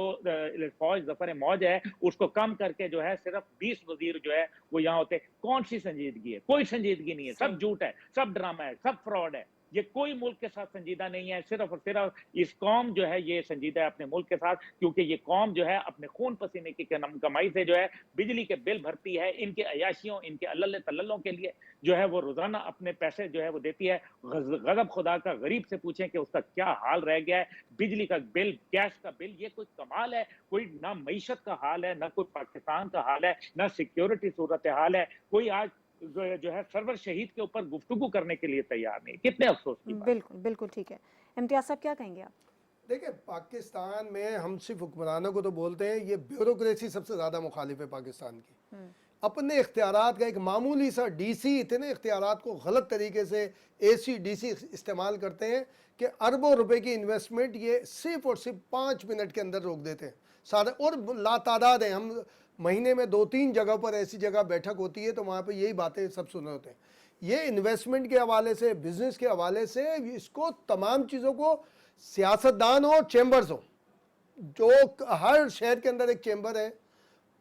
फौज ज़फ़र मौज है उसको कम करके जो है सिर्फ 20 वज़ीर जो है वो यहाँ होते। कौन सी संजीदगी है? कोई संजीदगी नहीं है, सब
सही।
झूठ है, सब ड्रामा है, सब फ्रॉड है। ये कोई मुल्क के साथ संजीदा नहीं है, सिर्फ और सिर्फ इस कौम जो है ये संजीदा है अपने मुल्क के साथ, क्योंकि ये कौम जो है अपने खून पसीने की कमाई से जो है बिजली के बिल भरती है, इनके अयाशियों, इनके अल्लल्ले तल्लल्लों के लिए जो है वो रोजाना अपने पैसे जो है वो देती है। गजब खुदा का, गरीब से पूछें कि उसका क्या हाल रह गया है। बिजली का बिल, गैस का बिल, ये कोई कमाल है? कोई ना मईशत का हाल है, ना कोई पाकिस्तान का हाल है, ना सिक्योरिटी सूरत हाल है। कोई आज जो है सरवर शहीद के ऊपर गुफ्तगू करने के लिए तैयार नहीं। कितने अफसोस की बात।
बिल्कुल, बिल्कुल ठीक है। इम्तियाज़ साहब क्या कहेंगे आप?
देखिए, पाकिस्तान में हम सिर्फ हुक्मरानों को तो बोलते हैं, ये ब्यूरोक्रेसी सबसे ज़्यादा मुखालिफ है पाकिस्तान की। अपने इख्तियारात का एक मामूली सा डीसी इतने इख्तियारात को गलत तरीके से एसी डीसी इस्तेमाल करते हैं कि अरबों रुपए की इन्वेस्टमेंट ये सिर्फ और सिर्फ 5 मिनट के अंदर रोक देते हैं सारे। और लातादाद है, हम महीने में 2-3 जगह पर ऐसी जगह बैठक होती है तो वहाँ पे यही बातें सब सुन रहे होते हैं। ये इन्वेस्टमेंट के हवाले से, बिजनेस के हवाले से, इसको तमाम चीज़ों को सियासतदान हो, चैम्बर्स हो, जो हर शहर के अंदर एक चैम्बर है,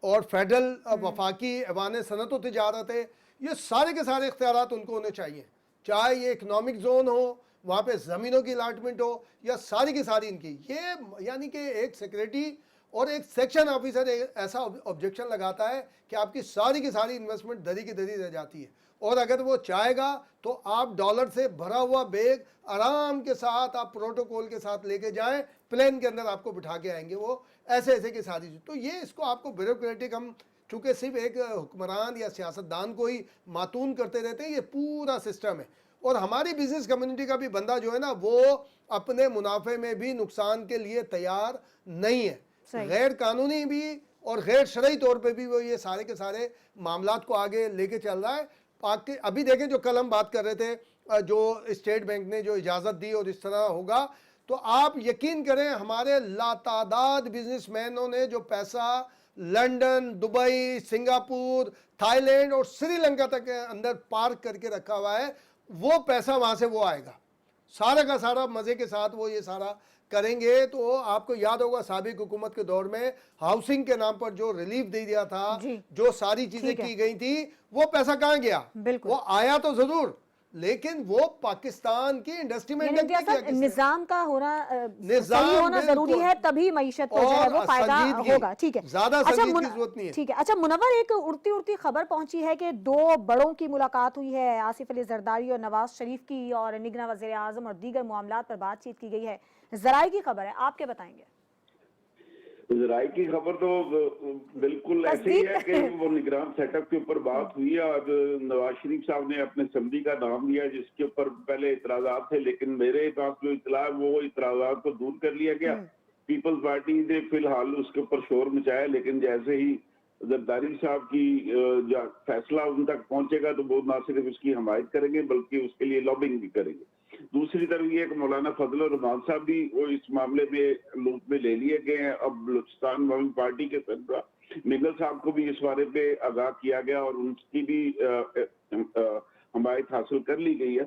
और फेडरल वफाकी ऐवान सनत व तिजारत है, ये सारे के सारे इख्तियारात उनको होने चाहिए। चाहे ये इकनॉमिक जोन हो, वहाँ पे ज़मीनों की अलाटमेंट हो, या सारी की सारी इनकी, ये यानी कि एक सेक्रेटरी اور ایک سیکشن آفیسر ایسا آبجیکشن لگاتا ہے کہ آپ کی ساری انویسٹمنٹ دری کی دری رہ جاتی ہے. اور اگر وہ چاہے گا تو آپ ڈالر سے بھرا ہوا بیگ آرام کے ساتھ آپ پروٹوکول کے ساتھ لے کے جائیں, پلین کے اندر آپ کو بٹھا کے آئیں گے وہ, ایسے کی ساری چیز. تو یہ اس کو آپ کو بیوروکریٹک, ہم چونکہ صرف ایک حکمران یا سیاستدان کو ہی ماتون کرتے رہتے ہیں, یہ پورا سسٹم ہے. اور ہماری بزنس کمیونٹی کا بھی بندہ جو ہے نا, وہ اپنے منافع میں بھی نقصان کے لیے تیار نہیں ہے. غیر قانونی بھی اور غیر شرعی طور پہ بھی وہ یہ سارے کے سارے معاملات کو آگے لے کے چل رہا ہے. ابھی دیکھیں جو کل ہم بات کر رہے تھے, جو اسٹیٹ بینک نے جو اجازت دی اور اس طرح ہوگا, تو آپ یقین کریں ہمارے لاتعداد بزنس مینوں نے جو پیسہ London, Dubai, Singapore, Thailand اور سری لنکا تک اندر پارک کر کے رکھا ہوا ہے, وہ پیسہ وہاں سے وہ آئے گا سارا کا سارا مزے کے ساتھ وہ یہ سارا کریں گے. تو آپ کو یاد ہوگا سابق حکومت کے دور میں ہاؤسنگ کے نام پر جو ریلیف دے دیا تھا, جو ساری چیزیں کی گئی تھی, وہ پیسہ کہاں گیا؟ وہ آیا تو ضرور, لیکن وہ پاکستان کی انڈسٹری میں
نظام کا ہونا صحیح ہونا ضروری ہے, تبھی معیشت کو جو ہے وہ فائدہ ہوگا. ٹھیک ہے,
زیادہ سنجیدگی کی ضرورت نہیں ہے.
ٹھیک ہے. اچھا منور, ایک اڑتی خبر پہنچی ہے کہ 2 بڑوں کی ملاقات ہوئی ہے, آصف علی زرداری اور نواز شریف کی, اور نگراں وزیر اعظم اور دیگر معاملات پر بات چیت کی گئی ہے. ذرائع کی خبر ہے, آپ کیا بتائیں گے؟
ذرائع کی خبر تو بالکل ایسے ہی ہے کہ وہ نگران سیٹ اپ کے اوپر بات ہوئی ہے, اور نواز شریف صاحب نے اپنے اسمبلی کا نام لیا جس کے اوپر پہلے اعتراضات تھے, لیکن میرے پاس جو اطلاع ہے وہ اعتراضات کو دور کر لیا گیا. پیپلز پارٹی نے فی الحال اس کے اوپر شور مچایا, لیکن جیسے ہی زرداری صاحب کی فیصلہ ان تک پہنچے گا تو وہ نہ صرف اس کی حمایت کریں گے بلکہ اس کے لیے لابنگ بھی کریں گے. دوسری طرف یہ کہ مولانا فضل الرحمان صاحب بھی وہ اس معاملے میں لوپ میں لے لیے گئے ہیں. اب بلوچستان مومن پارٹی کے سربراہ منگل صاحب کو بھی اس بارے پہ آگاہ کیا گیا اور ان کی بھی حمایت حاصل کر لی گئی ہے.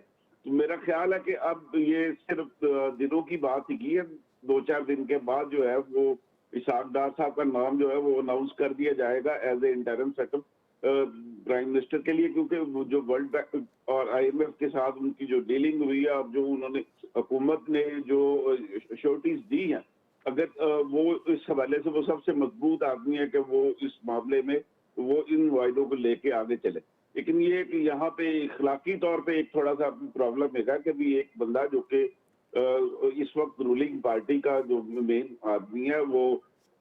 تو میرا خیال ہے کہ اب یہ صرف دنوں کی بات ہی ہے, 2-4 دن کے بعد جو ہے وہ اسحاق ڈار صاحب کا نام جو ہے وہ اناؤنس کر دیا جائے گا as a interim set up prime minister کے لیے, کیونکہ جو ورلڈ بینک اور آئی ایم ایف کے ساتھ ان کی جو ڈیلنگ ہوئی ہے, اب جو انہوں نے حکومت نے جو شورٹیز دی ہیں, اگر وہ اس حوالے سے وہ سب سے مضبوط آدمی ہے کہ وہ اس معاملے میں وہ ان معاہدوں کو لے کے آگے چلے. لیکن یہ کہ یہاں پہ اخلاقی طور پہ ایک تھوڑا سا پرابلم ہے کہ بھی ایک بندہ جو کہ اس وقت رولنگ پارٹی کا جو مین آدمی ہے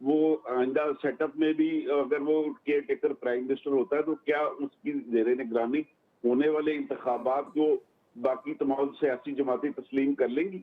وہ آئندہ سیٹ اپ میں بھی اگر وہ کیئر ٹیکر پرائم منسٹر ہوتا ہے تو کیا اس کی زیر نگرانی ہونے والے انتخابات کو باقی تمام سیاسی جماعتیں تسلیم کر لیں گی؟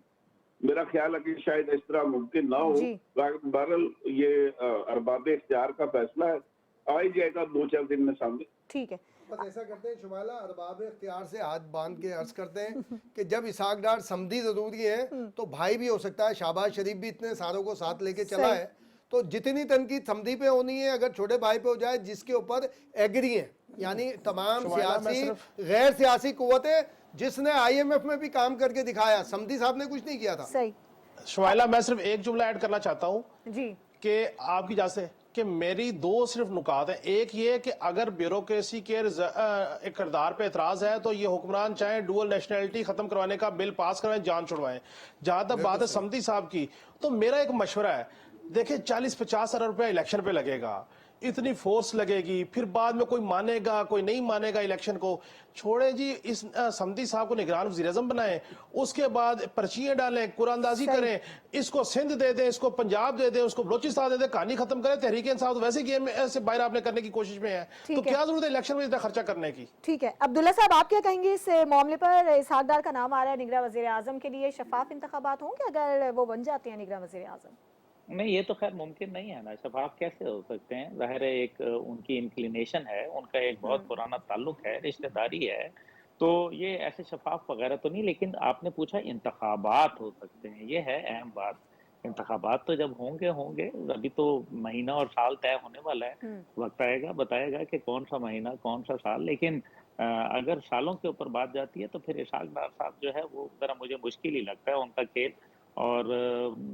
میرا خیال ہے کہ شاید اس طرح ممکن نہ ہو. بہرحال یہ ارباب اختیار کا فیصلہ ہے, آ ہی جائے گا 2-4 دن میں سامنے.
ٹھیک ہے,
بس ایسا کرتے ہیں شمائلہ, ارباب اختیار سے ہاتھ باندھ کے عرض کرتے ہیں کہ جب اسحاق ڈار سمدھی ضروری ہے تو بھائی بھی ہو سکتا ہے. شہباز شریف بھی اتنے ساروں کو ساتھ لے کے چلا ہے, تو جتنی تنقید سمدھی پہ ہونی ہے اگر چھوٹے بھائی پہ ہو جائے جس کے اوپر ایگری ہیں, یعنی تمام سیاسی غیر سیاسی قوتیں, جس نے آئی ایم ایف میں بھی کام کر کے دکھایا, سمدھی صاحب نے کچھ نہیں کیا تھا.
صحیح.
شمائلہ میں صرف ایک جملہ ایڈ کرنا چاہتا ہوں
جی,
کہ آپ کی جا سے کہ میری 2 صرف نکات ہیں. ایک یہ کہ اگر بیوروکریسی کے کردار پہ اعتراض ہے تو یہ حکمران چاہیں ڈوئل نیشنلٹی ختم کروانے کا بل پاس کروائیں, جان چھڑوائیں. جہاں تک بات ہے سمدھی صاحب کی, تو میرا ایک مشورہ ہے, دیکھیں 40-50 ارب روپے الیکشن پہ لگے گا, اتنی فورس لگے گی, پھر بعد میں کوئی مانے گا کوئی نہیں مانے گا الیکشن کو. چھوڑیں جی, اس سمدھی صاحب کو نگران وزیر اعظم بنائیں, اس کے بعد پرچیاں ڈالیں, قرآن اندازی کریں, اس کو سندھ دے دیں, اس کو پنجاب دے دیں, اس کو بلوچستان دے دیں, کہانی ختم کریں. تحریک انصاف تو ویسے گیم سے باہر آپ نے کرنے کی کوشش میں ہے, تو کیا ضرورت ہے الیکشن میں اتنا خرچہ کرنے کی؟
ٹھیک ہے. عبداللہ صاحب, آپ کیا کہیں گے اس معاملے پر؟ اسحاق ڈار کا نام آ رہا ہے نگراں وزیر اعظم کے لیے, شفاف انتخابات ہوں گے اگر وہ بن جاتے ہیں نگراں وزیر اعظم؟
نہیں, یہ تو خیر ممکن نہیں ہے نا, شفاف کیسے ہو سکتے ہیں؟ ظاہر ہے ایک ان کی انکلینیشن ہے, ان کا ایک بہت پرانا تعلق ہے, رشتہ داری ہے, تو یہ ایسے شفاف وغیرہ تو نہیں. لیکن آپ نے پوچھا انتخابات ہو سکتے ہیں, یہ ہے اہم بات. انتخابات تو جب ہوں گے, ابھی تو مہینہ اور سال طے ہونے والا ہے, وقت آئے گا بتائے گا کہ کون سا مہینہ کون سا سال. لیکن اگر سالوں کے اوپر بات جاتی ہے تو پھر اسحاق ڈار صاحب جو ہے وہ ذرا مجھے مشکل ہی لگتا ہے ان کا کھیل. और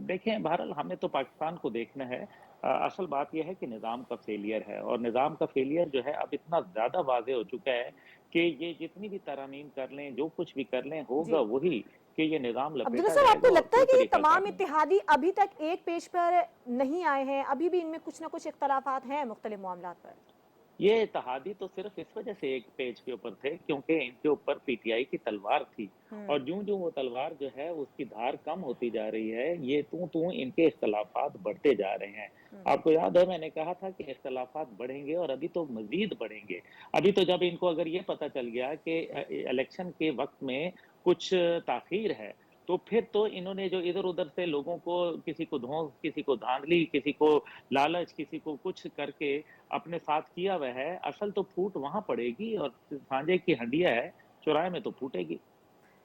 देखें, बहरहाल हमें तो पाकिस्तान को देखना है। असल बात यह है कि निज़ाम का फेलियर है, और निज़ाम का फेलियर जो है अब इतना ज़्यादा वाज़ेह हो चुका है कि ये जितनी भी तरमीम कर लें, जो कुछ भी कर लें, होगा
जी।
वही कि ये निज़ाम
अब्दुल्ला
लपेटा
साहब, आपको
जाएगा और
लगता है
कोई
कि ये
तरीक़ाकार
तमाम
नहीं।
इत्तेहादी अभी तक एक पेज पर नहीं आए हैं, अभी भी इनमें कुछ ना कुछ इख्तलाफात हैं मुख्तलिफ मामलात पर?
ये इत्तेहादी तो सिर्फ इस वजह से एक पेज के ऊपर थे क्योंकि इनके ऊपर पीटीआई की तलवार थी, और ज्यों-ज्यों वो तलवार जो है उसकी धार कम होती जा रही है, ये तू इनके इख्तलाफात बढ़ते जा रहे हैं। आपको याद है मैंने कहा था कि इख्तलाफात बढ़ेंगे और अभी तो मज़ीद बढ़ेंगे। अभी तो जब इनको अगर ये पता चल गया कि इलेक्शन के वक़्त में कुछ ताख़ीर है, तो फिर तो इन्होंने जो इधर-उधर से लोगों को, किसी को धौंस, किसी को धांधली, किसी को लालच, किसी को कुछ करके अपने साथ किया हुआ है, असल तो फूट वहाँ पड़ेगी, और सांझे की हंडिया है, चौराहे में तो फूटेगी।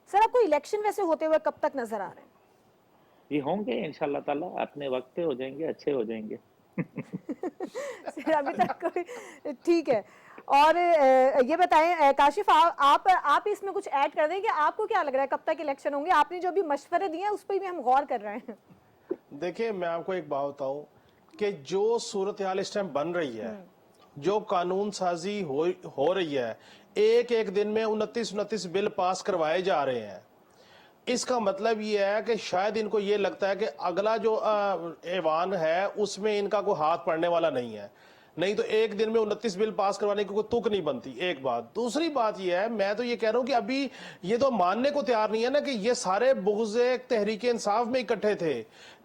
सर, आपको इलेक्शन वैसे होते हुए कब तक नजर आ रहे हैं?
ये होंगे इंशाल्लाह ताला, अपने वक्त पे हो जाएंगे, अच्छे हो जाएंगे।
सर, अभी तक कोई ठीक है। और ये बताएं काशिफ, आप इसमें कुछ ऐड कर दें कि आपको क्या लग रहा है कब तक इलेक्शन होंगे? आपने जो भी मशवरे दिए हैं उस पर भी हम गौर कर रहे हैं।
देखिए, मैं आपको एक बात बताऊं कि जो सूरत हाल इस टाइम बन रही है, जो कानून साजी हो रही है, एक एक दिन में 29 बिल पास करवाए जा रहे हैं। इसका मतलब ये है कि शायद इनको ये लगता है कि अगला जो ऐवान है उसमें इनका कोई हाथ पड़ने वाला नहीं है, नहीं तो एक दिन में 29 बिल पास करवाने की कोई तुक नहीं बनती। एक बात। दूसरी बात यह है, मैं तो ये कह रहा हूं कि अभी ये तो मानने को तैयार नहीं है ना कि ये सारे बुग़्ज़ तहरीक इंसाफ में इकट्ठे थे।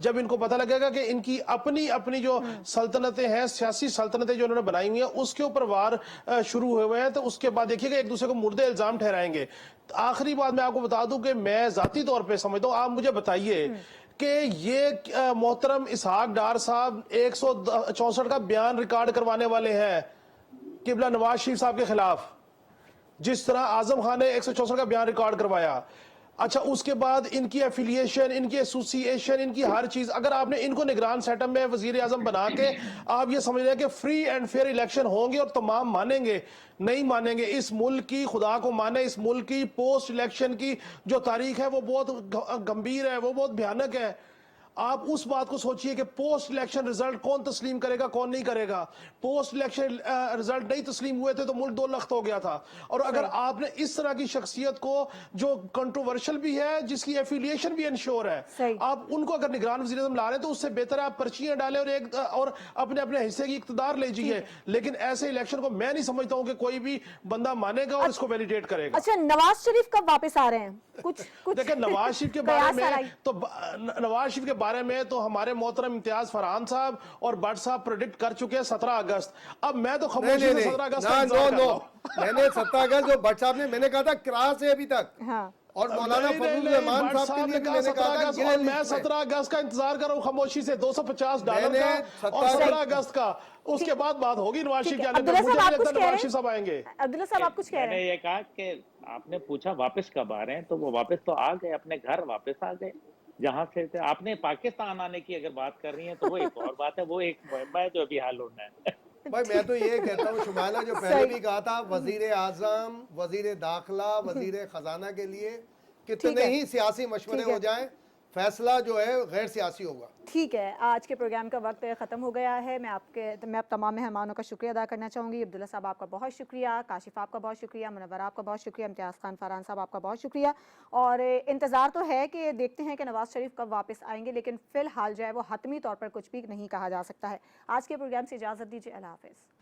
जब इनको पता लगेगा कि इनकी अपनी अपनी जो सल्तनतें हैं, सियासी सल्तनतें जो उन्होंने बनाई हुई हैं, उसके ऊपर वार शुरू हुए हैं, तो उसके बाद देखिएगा एक दूसरे को मुर्दे इल्जाम ठहराएंगे। आखिरी बात मैं आपको बता दूं कि मैं जाती तौर पर समझता हूं, आप मुझे बताइए कि ये मोहतरम इसहाक डार साहब 164 का बयान रिकॉर्ड करवाने वाले हैं किबला नवाज शरीफ साहब के खिलाफ, जिस तरह आजम खान ने 164 का बयान रिकॉर्ड करवाया। अच्छा, उसके बाद इनकी एफिलिएशन, इनकी एसोसिएशन, इनकी हर चीज, अगर आपने इनको निगरान सेटअप में वजीर आजम बना के आप ये समझ रहे हैं कि फ्री एंड फेयर इलेक्शन होंगे और तमाम मानेंगे, नहीं मानेंगे। इस मुल्क की, खुदा को माने, इस मुल्क की पोस्ट इलेक्शन की जो तारीख है वो बहुत गंभीर है, वो बहुत भयानक है। आप उस बात को सोचिए कि पोस्ट इलेक्शन रिजल्ट कौन तस्लीम करेगा, कौन नहीं करेगा। पोस्ट इलेक्शन रिजल्ट नहीं तस्लीम हुए थे तो मुल्क दो लख्त हो गया था। और अगर आपने इस तरह की शख्सियत को जो कंट्रोवर्शियल भी है, जिसकी एफिलिएशन भी इंश्योर है, आप उनको अगर निगरान वज़ीर आज़म ला रहे हैं तो उससे बेहतर है आप पर्चियां डालें और अपने अपने हिस्से की इक़्तिदार लीजिए। लेकिन ऐसे इलेक्शन को मैं नहीं समझता हूं कि कोई भी बंदा मानेगा और इसको वैलिडेट करेगा।
अच्छा, नवाज शरीफ कब वापस आ रहे हैं? कुछ
देखिए, नवाज शरीफ के बारे में तो नवाज शरीफ के बारे में तो हमारे मोहतरम इम्तियाज फरहान साहब और भट्ट साहब प्रेडिक्ट कर चुके हैं 17 अगस्त। अब मैं तो खामोशी से 17 अगस्त का इंतजार कर रहा हूं।
मैंने 17 अगस्त जो भट्ट साहब ने, मैंने कहा था क्रास है अभी तक।
हाँ।
और मौलाना फजल रहमान साहब के लिए भी मैंने कहा था
और मैं 17 अगस्त का इंतजार कर रहा हूं खामोशी से, $250 का, और 17 अगस्त का उसके बाद बात होगी नवाज शरीफ के आने पर। मुझे नहीं लगता नवाज शरीफ साहब आएंगे।
अब्दुल्ला साहब, आप कुछ कह रहे हैं?
मैंने ये कहा कि आपने पूछा वापस कब आ रहे हैं, तो वो वापस तो आ गए, अपने घर वापस आ गए जहां से थे। आपने पाकिस्तान आने की अगर बात कर रही हैं तो वो एक और बात है, वो एक मुहिम्मा है जो अभी हाल होना है।
भाई मैं तो ये कहता हूँ, शुमाइला जो पहले भी कहा था, वजीर आजम, वजीर दाखिला, वजीर खजाना के लिए कितने ही सियासी मशवरे हो जाएं, फैसला जो है गैर सियासी होगा।
ठीक है, आज के प्रोग्राम का वक्त ख़त्म हो गया है। मैं आप तमाम मेहमानों का शुक्रिया अदा करना चाहूँगी। अब्दुल्ला साहब, आपका बहुत शुक्रिया। काशिफ आपका बहुत शुक्रिया। मुनव्वर आपका बहुत शुक्रिया। इम्तियाज़ खान फरहान साहब, आपका बहुत शुक्रिया। और इंतज़ार तो है कि देखते हैं कि नवाज शरीफ कब वापस आएंगे, लेकिन फ़िलहाल जो है वो हतमी तौर पर कुछ भी नहीं कहा जा सकता है। आज के प्रोग्राम से इजाज़त दीजिए। अल्लाह हाफ़िज़।